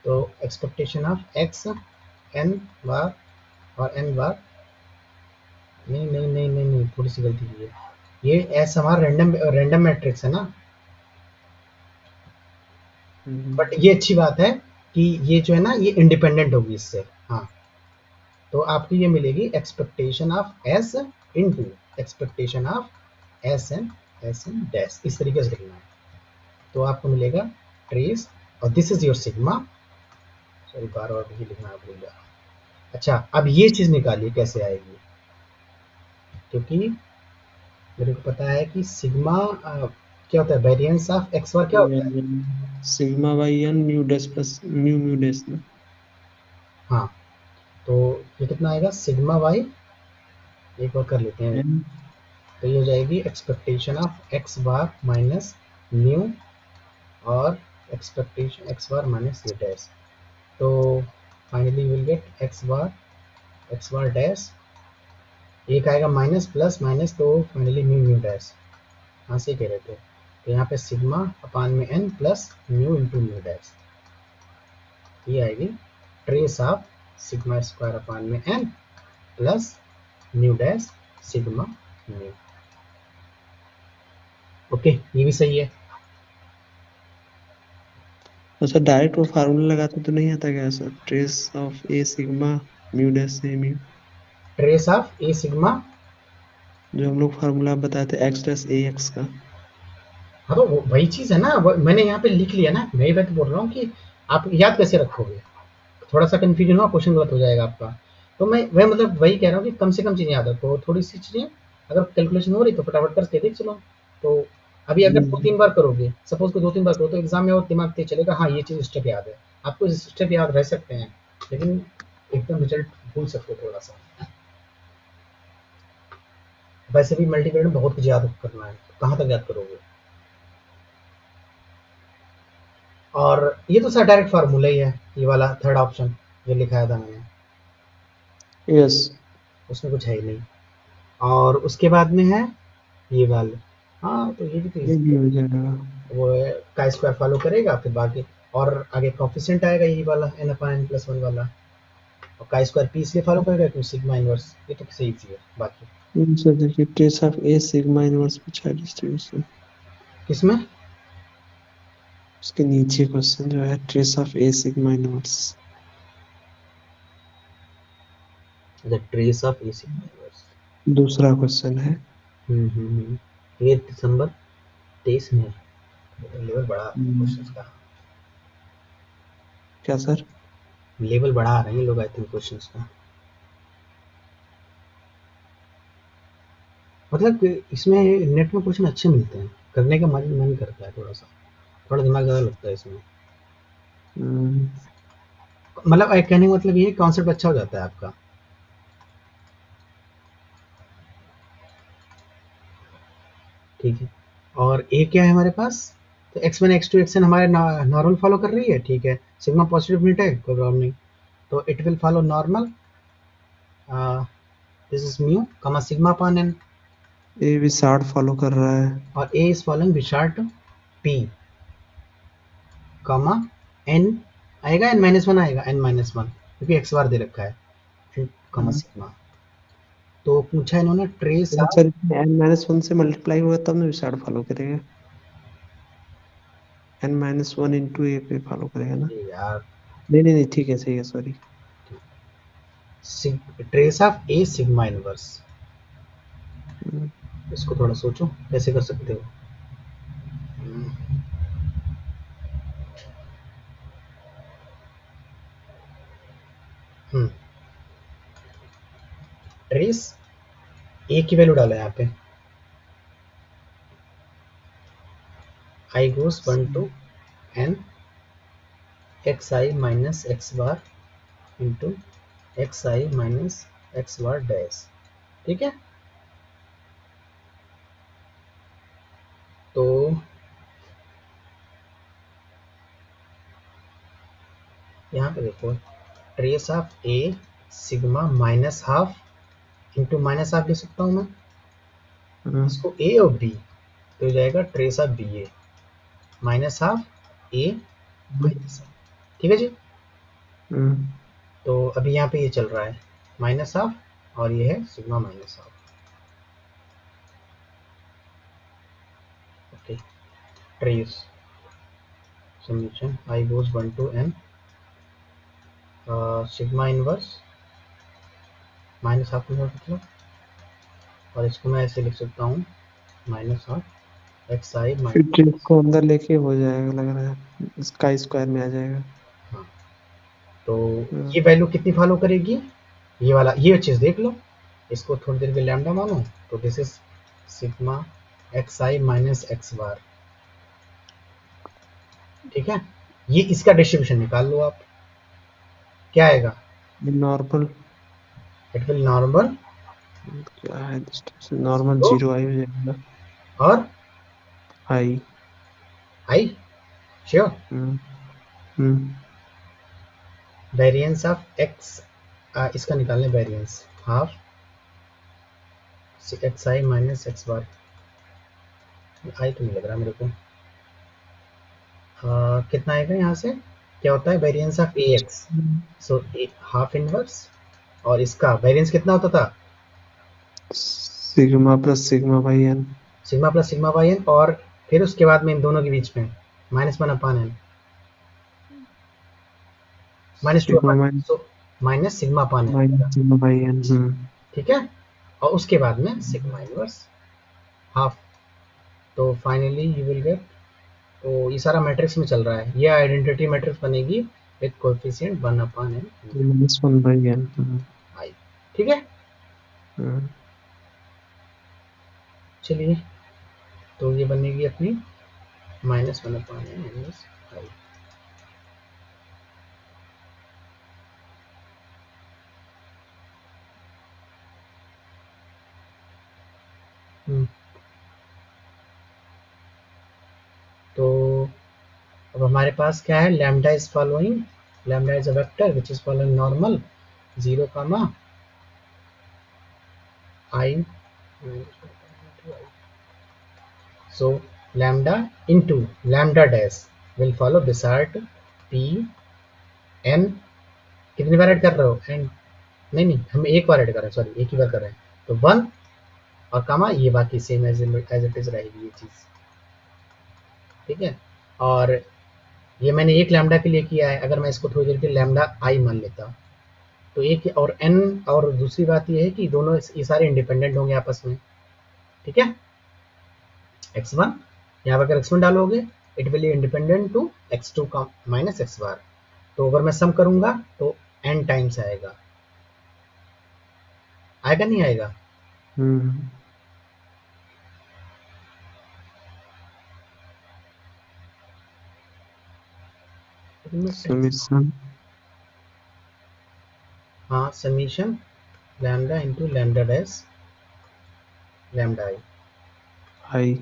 तो एक्सपेक्टेशन ऑफ एक्स एन बार और एन बार, नहीं नहीं नहीं नहीं नहीं, थोड़ी सी गलती की है। ये एस हमारा रैंडम मैट्रिक्स है ना, बट ये अच्छी बात है कि ये जो है ना ये इंडिपेंडेंट होगी इससे। हाँ, तो आपको ये मिलेगी expectation of s into expectation of s n dash, इस तरीके से लिखना है। तो आपको मिलेगा ट्रेस, और this is your sigma, sorry बार बार भी लिखना भूल गया। अच्छा, अब ये चीज निकालिए कैसे आएगी, क्योंकि मेरे को पता है कि सिग्मा क्या होता है, वेरिएंस ऑफ एक्स बार क्या होता है, sigma by n mu dash plus mu mu dash ना। हाँ, तो ये कितना आएगा सिग्मा बाई, एक बार कर लेते हैं, एन तो ये हो जाएगी expectation of x bar minus new और एक्सपेक्टेशन एक्स बार माइनस ये डैश। तो finally will get x bar dash, एक आएगा माइनस प्लस माइनस, तो फाइनली म्यू म्यू डैश, हाँ से कह रहे थे। तो यहाँ पे सिग्मा अपान में n plus mu into mu dash, ये आएगी trace of sigma square upon में n plus mu dash sigma mu. Okay, ये भी सही है। अच्छा, डायरेक्ट वो फार्मूला लगाते तो नहीं आता क्या sir, trace of a sigma mu dash से mu, trace of a sigma, जो हम लोग फार्मूला बताए थे एक्स डैश ए एक्स का। हाँ तो वही चीज है ना, मैंने यहाँ पे लिख लिया ना, मैं बात बोल रहा हूँ कि आप याद कैसे रखोगे, थोड़ा सा कंफ्यूजन हुआ क्वेश्चन गलत हो जाएगा आपका। तो मैं वह मतलब वही कह रहा हूँ कि कम से कम चीजें याद रखो, थोड़ी सी चीजें अगर कैलकुलेशन हो रही तो फटाफट करके देख चलो। तो अभी अगर दो तीन बार करोगे, सपोज को 2-3 बार करो, तो एग्जाम में और दिमाग तेज चलेगा, हाँ ये चीज स्टेप याद है, आपको स्टेप याद रह सकते हैं, लेकिन एकदम रिजल्ट भूल सकते हो थोड़ा सा। वैसे भी मल्टीपल में बहुत कुछ याद करना है, कहाँ तक याद करोगे। और ये तो सर डायरेक्ट फार्मूला ही है, ये वाला थर्ड ऑप्शन जो लिखाया था मैंने, यस, उसमें कुछ है ही नहीं। और उसके बाद में है ये वाले, हाँ तो ये भी तो ये easy भी है। हो जाएगा। वो का स्क्वायर फॉलो करेगा, फिर बाकी और आगे कोफिशिएंट आएगा यही वाला एन अपान एन प्लस वन वाला, और का स्क्वायर पी इसलिए फॉलो करेगा क्योंकि सिग्मा इनवर्स, ये तो सही इजी है। बाकी सर देखिए, trace of a sigma inverse पूछा है डिस्ट्रीब्यूशन, किसमें, उसके नीचे क्वेश्चन जो है trace of a sigma inverse. The trace of a sigma inverse, दूसरा क्वेश्चन है। 8 दिसंबर 23 में, लेवल बढ़ा क्वेश्चंस का, क्या सर? लेवल बढ़ा रहे हैं लोग आई थिंक क्वेश्चंस का, मतलब कि इसमें नेट में क्वेश्चन अच्छे मिलते हैं, करने का मन करता है, थोड़ा सा थोड़ा दिमाग ज़्यादा लगता है इसमें, मतलब कहने का मतलब ये कॉन्सेप्ट अच्छा हो जाता है आपका। ठीक है, और ए क्या है हमारे पास, तो x1 x2 xn हमारे नॉर्मल फॉलो कर रही है, ठीक है, सिग्मा पॉजिटिव यूनिट है, कोई प्रॉब्लम नहीं, तो it will follow normal, this is mu कमा सिग्मा अपॉन एन, ए विशार्ड फॉलो कर रहा है, और ए इज फॉलोइंग विशार्ट पी कमा एन आएगा, एन माइनस वन आएगा, एन माइनस वन क्योंकि एक्स बार दे रखा है, कमा सिग्मा। तो पूछा इन्होंने ट्रेस ऑफ, सर इसमें n-1 से मल्टीप्लाई होगा तब ना विशार्ड फॉलो करेगा, n-1 इंटू ए पे फॉलो करेगा ना। यार नहीं नहीं नहीं, ठीक है, सही है, sorry. Trace of a sigma inverse, इसको थोड़ा सोचो कैसे कर सकते हो। ट्रेस ए की वैल्यू डालो यहाँ पे, आई गोस 1 to n x i minus x bar into x i minus x bar dash. ठीक है, तो यहाँ पे देखो trace of a sigma minus half into minus half लिख सकता हूँ मैं इसको, ए और बी तो हो जाएगा trace of b a minus half a minus half. ठीक है जी, तो अभी यहाँ पे ये चल रहा है माइनस हाफ और ये है sigma minus half. Okay, trace summation I goes 1 to n sigma inverse minus half inverse मतलब, और इसको मैं ऐसे लिख सकता हूँ minus half x i minus को अंदर लेके हो जाएगा, लग रहा है इसका स्क्वायर में आ जाएगा। हाँ, तो ये वैल्यू कितनी फॉलो करेगी, ये वाला, ये चीज़ देख लो, इसको थोड़ी देर के लैम्डा मानो, तो this is sigma x i minus x bar. ठीक है, ये इसका डिस्ट्रीब्यूशन निकाल लो आप, क्या आएगा, नॉर्मल, इट विल नॉर्मल क्या है डिस्ट्रीब्यूशन, नॉर्मल 0 आई हो जाएगा और i i sure variance of x, इसका निकालने variance half x i minus x bar, i तो नहीं लग रहा मेरे को, कितना आएगा यहाँ से, क्या होता है variance of a x, so half inverse, और इसका वेरिएंस कितना होता था, sigma plus sigma by n, sigma plus sigma by n, और फिर उसके बाद में इन दोनों के बीच में minus 1 upon n minus 2 upon, so minus sigma upon n, sigma by n. ठीक है, और उसके बाद में सिग्मा इनवर्स हाफ, तो फाइनली यू विल गेट, तो ये सारा मैट्रिक्स में चल रहा है, ये आइडेंटिटी मैट्रिक्स बनेगी with coefficient 1 upon n minus 1 by n i. ठीक है, चलिए, तो ये बनेगी अपनी minus 1 upon n minus i. तो अब हमारे पास क्या है, lambda is following, lambda is a vector which is following normal 0 comma I, so lambda into lambda dash will follow beside p n, कितनी बार ऐड कर रहे हो n, नहीं हम एक बार ऐड कर रहे हैं, सॉरी एक ही बार कर रहे हैं, तो 1 और कामा ये बाकी सेम एज इट इज रहेगी ये चीज। ठीक है, और ये मैंने एक लैम्डा के लिए किया है, अगर मैं इसको थोड़ी देर के लैम्डा आई मान लेता तो एक और n, और दूसरी बात ये है कि दोनों ये सारे इंडिपेंडेंट होंगे आपस में। ठीक है, x1 यहाँ पर अगर x1 डालोगे it will independent to x2 का माइनस एक्स बार, तो अगर मैं सम करूंगा तो n टाइम्स आएगा, आएगा नहीं आएगा, समीशन, हाँ summation lambda into lambda dash lambda i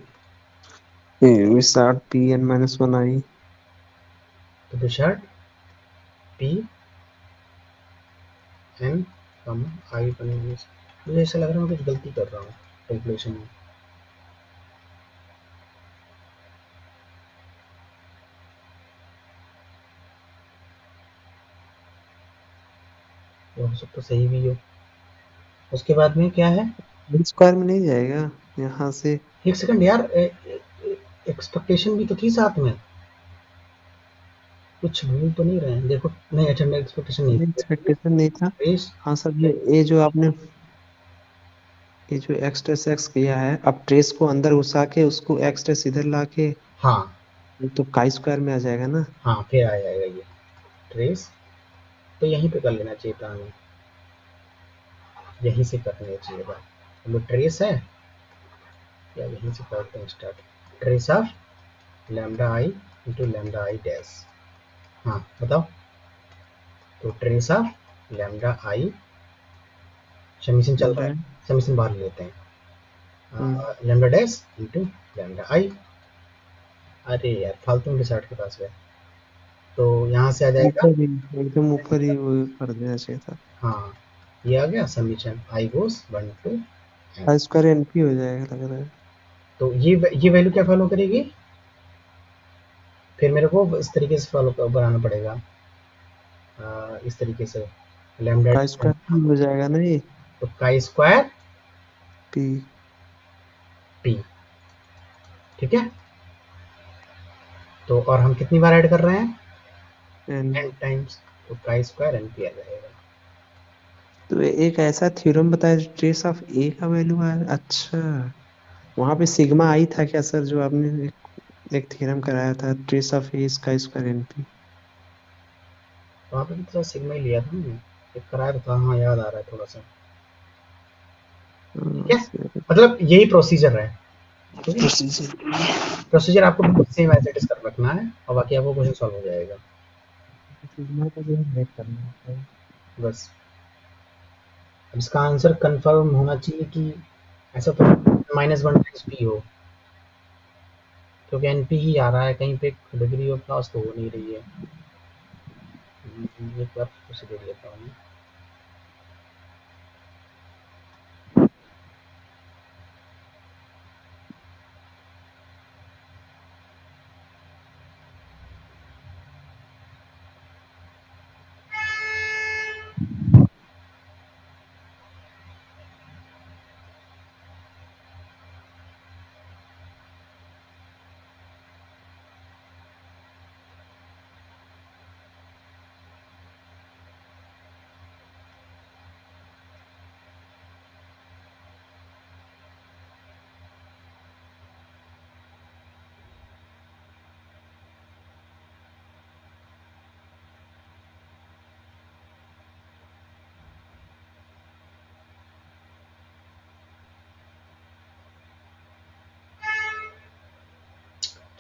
Wishart p n minus 1 i, तो विशार्ड पी एन आई बनेगी, मुझे ऐसा लग रहा है मैं कुछ गलती कर रहा हूँ कैलकुलेशन में, हो सकता सही भी हो। उसके बाद में क्या है, स्क्वायर में नहीं जाएगा यहाँ से, एक सेकंड यार, एक्सपेक्टेशन भी तो थी साथ में, कुछ भूल तो नहीं रहे हैं, देखो नहीं अच्छा मेरा एक्सपेक्टेशन नहीं था। हाँ सर, ये जो आपने ये जो एक्स ट्रेस एक्स किया है, अब ट्रेस को अंदर घुसा के उसको एक्स ट्रेस इधर ला के, हाँ तो काई स्क्वायर में आ जाएगा ना। हाँ फिर आ जाएगा ये ट्रेस, तो यहीं पे कर लेना चाहिए था हमें, यहीं से कर लेना चाहिए बात। मतलब ट्रेस है या यहीं से करते हैं start, trace of lambda I into lambda I dash. हाँ बताओ, तो trace of lambda I, summation चल रहा है, समीशन बाहर लेते हैं, लैम्डा डैश इंटू लैम्डा आई। अरे यार फालतू में डिसाइड के पास गए, तो यहाँ से आ जाएगा ऊपर ही, एकदम ऊपर ही वो कर देना चाहिए था। हाँ ये आ गया summation I goes 1 to n। I square NP हो जाएगा लग रहा है। तो ये वैल्यू क्या फॉलो करेगी, फिर मेरे को इस तरीके से फॉलो बनाना पड़ेगा, इस तरीके से लैम्डा का स्क्वायर हो जाएगा ना ये, तो काई स्क्वायर पी। पी, ठीक है। तो और हम कितनी बार ऐड कर रहे हैं, एन। n टाइम्स, तो काई स्क्वायर एन पी आ जाएगा। तो एक ऐसा थ्योरम बताया जो ट्रेस ऑफ ए का वैल्यू है। अच्छा, वहां पे सिग्मा आई था क्या सर, जो आपने एक थ्योरम कराया था, ट्रेस ऑफ ए का स्क्वायर एनपी। वहाँ पे भी थोड़ा सिग्मा ही लिया था मैंने, एक कराया तो था, हाँ याद आ रहा है थोड़ा सा, ठीक है। मतलब यही प्रोसीजर है, ठीक है। प्रोसीजर आपको बिल्कुल सेम एज इट इज कर रखना है और बाकी आपको क्वेश्चन सॉल्व हो जाएगा सिग्मा का जो है ब्रेक करना है। बस। अब इसका आंसर कंफर्म होना चाहिए कि ऐसा तो -1 टाइम्स पी हो, क्योंकि एनपी ही आ रहा है, कहीं पे डिग्री ऑफ लॉस तो हो नहीं रही है। एक बार फिर से देख लेता हूँ।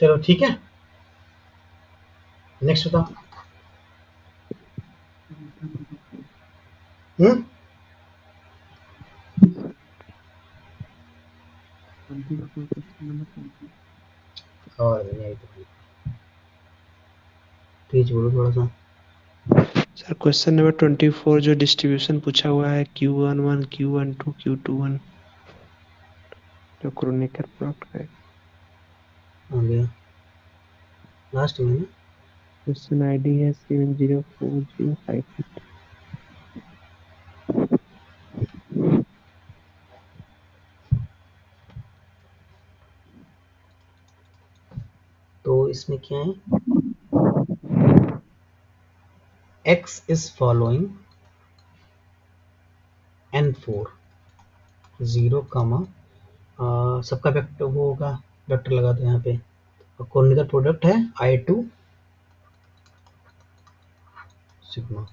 चलो ठीक है, नेक्स्ट बताओ। हम्म, और नहीं आई तो तेज बोलो थोड़ा सा। सर क्वेश्चन नंबर 24 जो डिस्ट्रीब्यूशन पूछा हुआ है Q11 Q12 Q21, जो क्रोनेकर प्लॉट का है। आ गया लास्ट में ना, क्वेश्चन आईडी है 704058। तो इसमें क्या है, x इज फॉलोइंग n4 0 कमा, सबका वेक्टर वो होगा, वेक्टर लगा दो यहाँ पे, और कोनिकल प्रोडक्ट है I2 sigma,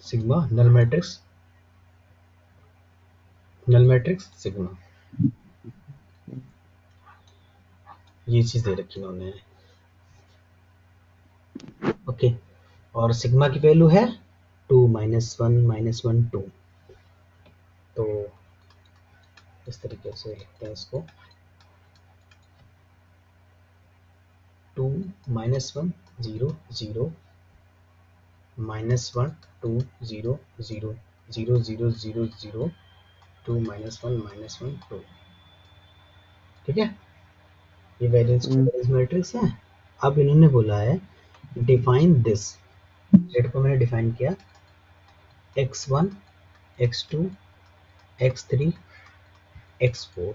sigma null matrix sigma, ये चीज दे रखी इन्होंने, ओके। और सिग्मा की वैल्यू है 2 -1 -1 2, तो इस तरीके से लिखते हैं इसको, 2 -1 0 0 -1 2 0 0 0 0 0 0 2 -1 -1 2, ठीक है। ये वेरिएंस मैट्रिक्स है। अब इन्होंने बोला है डिफाइन दिस, जेड को मैंने डिफाइन किया x1 x2 x3 x4,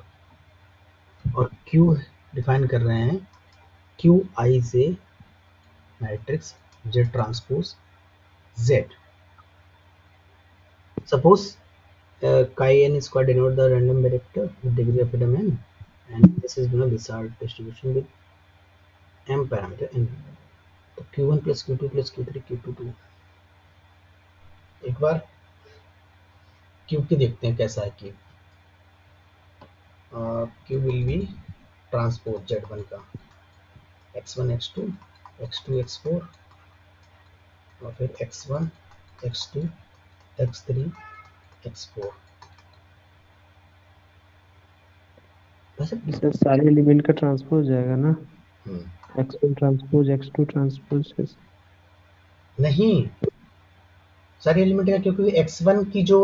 और q डिफाइन कर रहे हैं Q I J matrix Z transpose Z. Suppose chi n square denote the random vector with degree of freedom n, and this is Wishart distribution with m parameter n, तो q1 + q2 + q3 q2 2। एक बार cube की देखते हैं कैसा है cube. Cube will be transpose Z1 का x1 x2 x2 x4 और फिर x1 x2 x3 x4। Sir सारे एलिमेंट का ट्रांसपोज हो जाएगा ना, x1 ट्रांसपोज x2 ट्रांसपोज नहीं, सारे एलिमेंट का, क्योंकि x1 की जो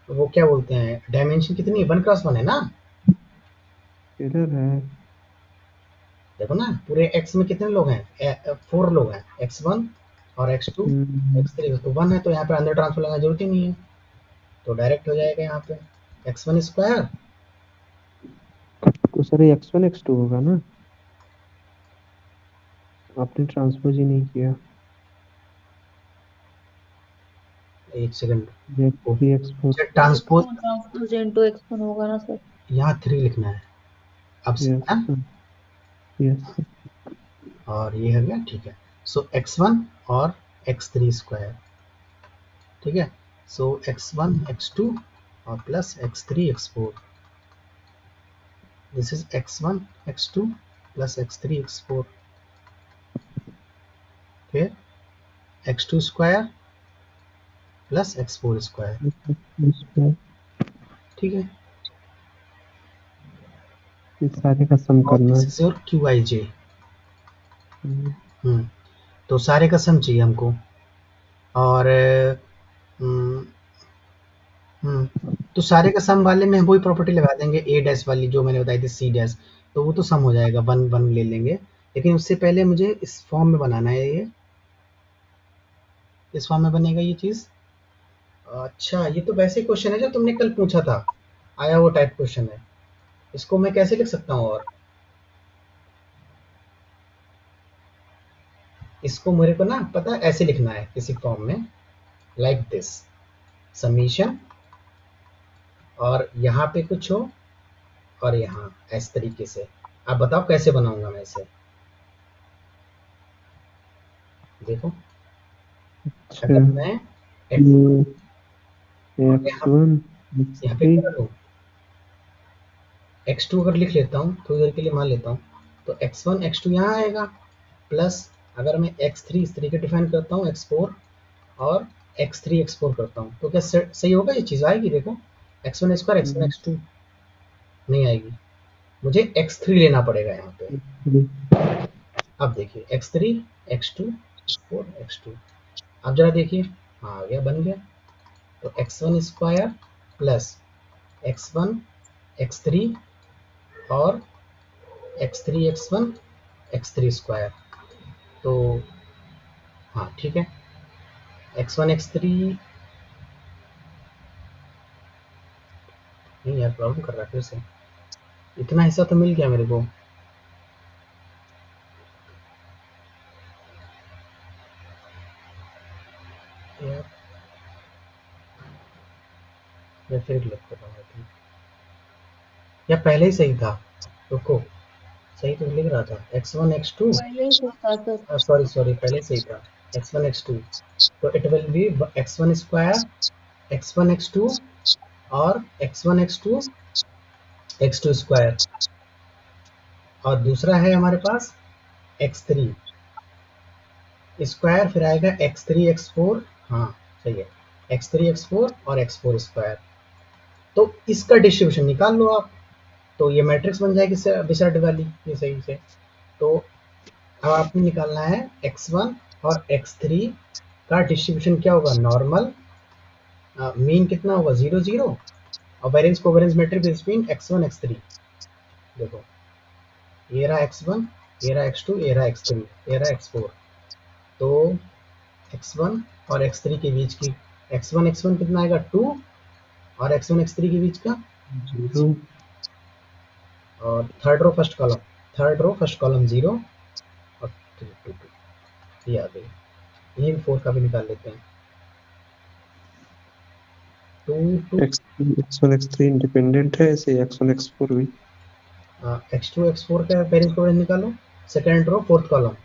वो क्या बोलते हैं डायमेंशन कितनी है, 1x1 है ना। इधर है देखो ना पूरे x में कितने लोग हैं, 4 लोग हैं, x1 और x2 x3, तो 1 है, तो यहाँ पे अंदर ट्रांसफर लगाने की जरूरत ही नहीं है, तो डायरेक्ट हो जाएगा यहाँ पे x1 स्क्वायर। तो सर ये x1 x2 होगा ना, आपने ट्रांसपोज ही नहीं किया। एक second, x3 transpose transpose into x1 होगा ना सर। यहाँ 3 लिखना है अब से, है? यस और ये हो गया, ठीक है। सो x1 और x3 स्क्वायर, ठीक है। सो x1 x2 और plus x3 x4, this is x1 x2 plus x3 x4, फिर x2 square plus x4 square, ठीक है। इस सारे का सम और करना दिस है। Is your qij। तो सारे का सम चाहिए हमको, और तो सारे का सम वाले में हम वही प्रॉपर्टी लगा देंगे a डैश वाली जो मैंने बताई थी c डैश, तो वो तो सम हो जाएगा, 1 1 ले लेंगे। लेकिन उससे पहले मुझे इस फॉर्म में बनाना है, ये इस फॉर्म में बनेगा ये चीज़। अच्छा, ये तो वैसे क्वेश्चन है जो तुमने कल पूछा था, आया वो टाइप क्वेश्चन है। इसको मैं कैसे लिख सकता हूँ, और इसको मेरे को ना पता है ऐसे लिखना है किसी फॉर्म में, लाइक दिस समीशन, और यहाँ पे कुछ हो और यहाँ इस तरीके से। आप बताओ कैसे बनाऊंगा मैं इसे, देखो। अगर मैं x1 यहाँ पे क्या करूँ, x2 अगर लिख लेता हूँ थोड़ी देर के लिए मान लेता हूँ, तो x1 x2 यहाँ आएगा, प्लस अगर मैं x3 इस तरीके डिफाइन करता हूँ, x4 और x3 x4 करता हूँ, तो क्या सही होगा, ये चीज़ आएगी। देखो x1 स्क्वायर x1 x2 नहीं आएगी, मुझे x3 लेना पड़ेगा यहाँ पे। अब देखिए x3 x2 x4 x2, अब जरा देखिए, हाँ आ गया, बन गया। तो x1 square plus x1 x3 और x3 x1 x3 स्क्वायर, तो हाँ ठीक है, x1 x3 नहीं यार, प्रॉब्लम कर रहा है फिर से, इतना हिस्सा तो मिल गया मेरे को। यार मैं फिर क्लिक कर रहा हूँ, या पहले ही सही था, रुको, सही तो लिख रहा था x1 x2, पहले ही था सर। सॉरी सॉरी, पहले सही था x1 x2, तो it will B x1 square x1 x2 और x1 x2 x2 स्क्वायर, और दूसरा है हमारे पास x3 स्क्वायर, फिर आएगा x3 x4, हाँ सही है, x3 x4 और x4 स्क्वायर। तो इसका डिस्ट्रीब्यूशन निकाल लो आप, तो ये मैट्रिक्स बन जाएगी बिसर्ट वाली, ये सही से। तो अब आपने निकालना है x1 और x3 का डिस्ट्रीब्यूशन क्या होगा, नॉर्मल मीन कितना होगा, 0 0, और variance covariance matrix between x1 x3। देखो ये रहा x1, ये रहा x2, ये रहा x3, ये रहा x4, तो x1 और x3 के बीच की x1 x1 कितना आएगा 2, और x1 x3 के बीच का 0, और third row first column, third row first column 0 और 2 2 2, ये आ गई। यही 4 का भी निकाल लेते हैं, 2 2 x1 x3 इंडिपेंडेंट है, ऐसे x1 x4 भी। x2 x4 का पेरेंट्स को निकालो, second row fourth column,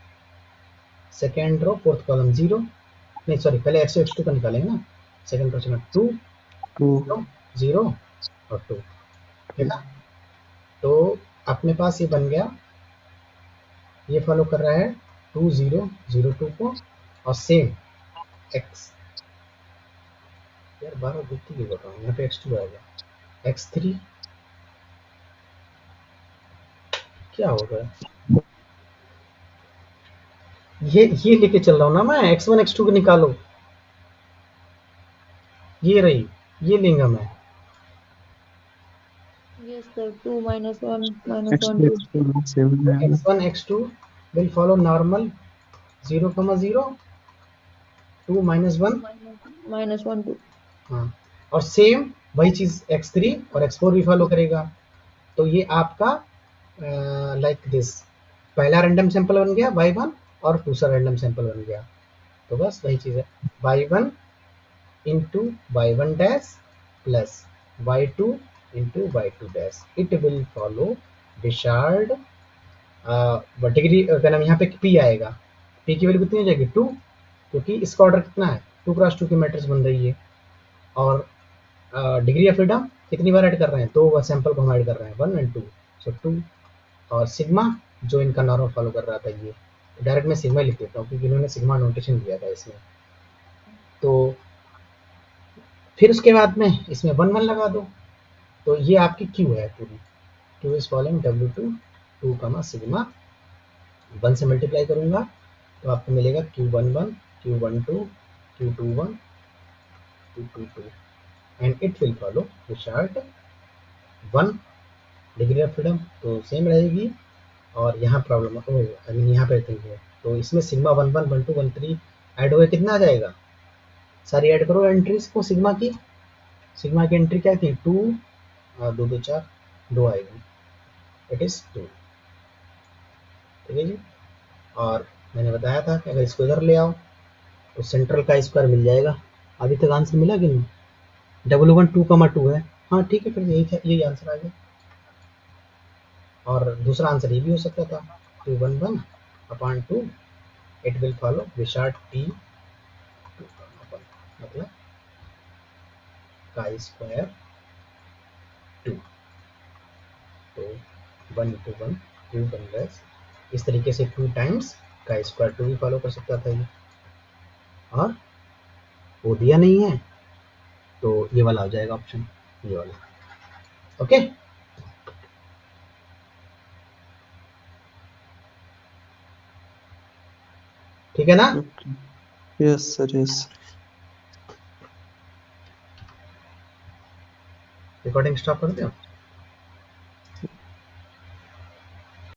second row fourth column 0, नहीं सॉरी, पहले x2 x2 का निकालेंगे ना, सेकेंड रो 2 2 0 और 2, है ना। तो अपने पास ये बन गया, ये फॉलो कर रहा है 2 0 0 2 को, और सेम x, यार 12 गलती क्यों कर रहा हूँ, यहाँ पे x2 आएगा, x3 क्या होगा, ये लेके चल रहा हूँ ना मैं, x1 x2 को निकालो, ये रही, ये लेंगा मैं। Yes, sir. 2 minus 1 minus 1 2. x1 x2 will follow normal 0, 0, 2 minus 1, minus 1 2. हाँ, और सेम वही चीज x3 और x4 भी फॉलो करेगा। तो ये आपका लाइक दिस, पहला रैंडम सैंपल बन गया y1 और दूसरा रैंडम सैंपल बन गया। तो बस वही चीज है, y1 into y1 dash plus y2 into y2 dash, it will follow Wishart degree, क्या नाम, यहाँ पे p आएगा, p की वैल्यू कितनी हो जाएगी 2, क्योंकि इसका ऑर्डर कितना है 2 क्रॉस 2 की मैट्रिक्स बन रही है। और डिग्री ऑफ फ्रीडम कितनी बार ऐड कर रहे हैं, 2 सैंपल को हम ऐड कर रहे हैं 1 and 2, सो 2। और सिग्मा जो इनका नॉर्मल फॉलो कर रहा था, ये डायरेक्ट मैं सिग्मा लिख देता हूँ क्योंकि इन्होंने सिग्मा नोटेशन दिया था इसमें। तो फिर उसके बाद में इसमें 1 1 लगा दो, तो ये आपकी क्यू है पूरी, क्यू इज फॉलोइंग W2 2 कमा सिग्मा, 1 से मल्टीप्लाई करूंगा तो आपको मिलेगा Q11 Q12 Q21 Q22, and it will follow Wishart 1 degree of freedom तो सेम रहेगी। और यहाँ प्रॉब्लम आई मीन यहाँ पे थिंग है, तो इसमें सिग्मा 1 1 1 2 1 3 ऐड हुए कितना आ जाएगा, सारी ऐड करो एंट्रीज को सिग्मा की, सिग्मा की एंट्री क्या थी 2 2 2 4 2 आएगी, इट इज 2, ठीक है जी। और मैंने बताया था कि अगर इसको इधर ले आओ तो सेंट्रल का स्क्वायर मिल जाएगा। अभी तक आंसर मिला कि नहीं, W1 2 है, हाँ ठीक है, फिर यही आंसर आ गया। और दूसरा आंसर ये भी हो सकता था 2 1 1 upon 2, it will follow Wishart T 2 मतलब का स्क्वायर 2, तो 1 इंटू 1 2 बन गया। इस तरीके से 2 टाइम्स का स्क्वायर 2 भी फॉलो कर सकता था ये, और वो दिया नहीं है तो ये वाला हो जाएगा ऑप्शन, ये वाला। ओके, ठीक है ना। Yes sir, yes. Recording stop कर दो।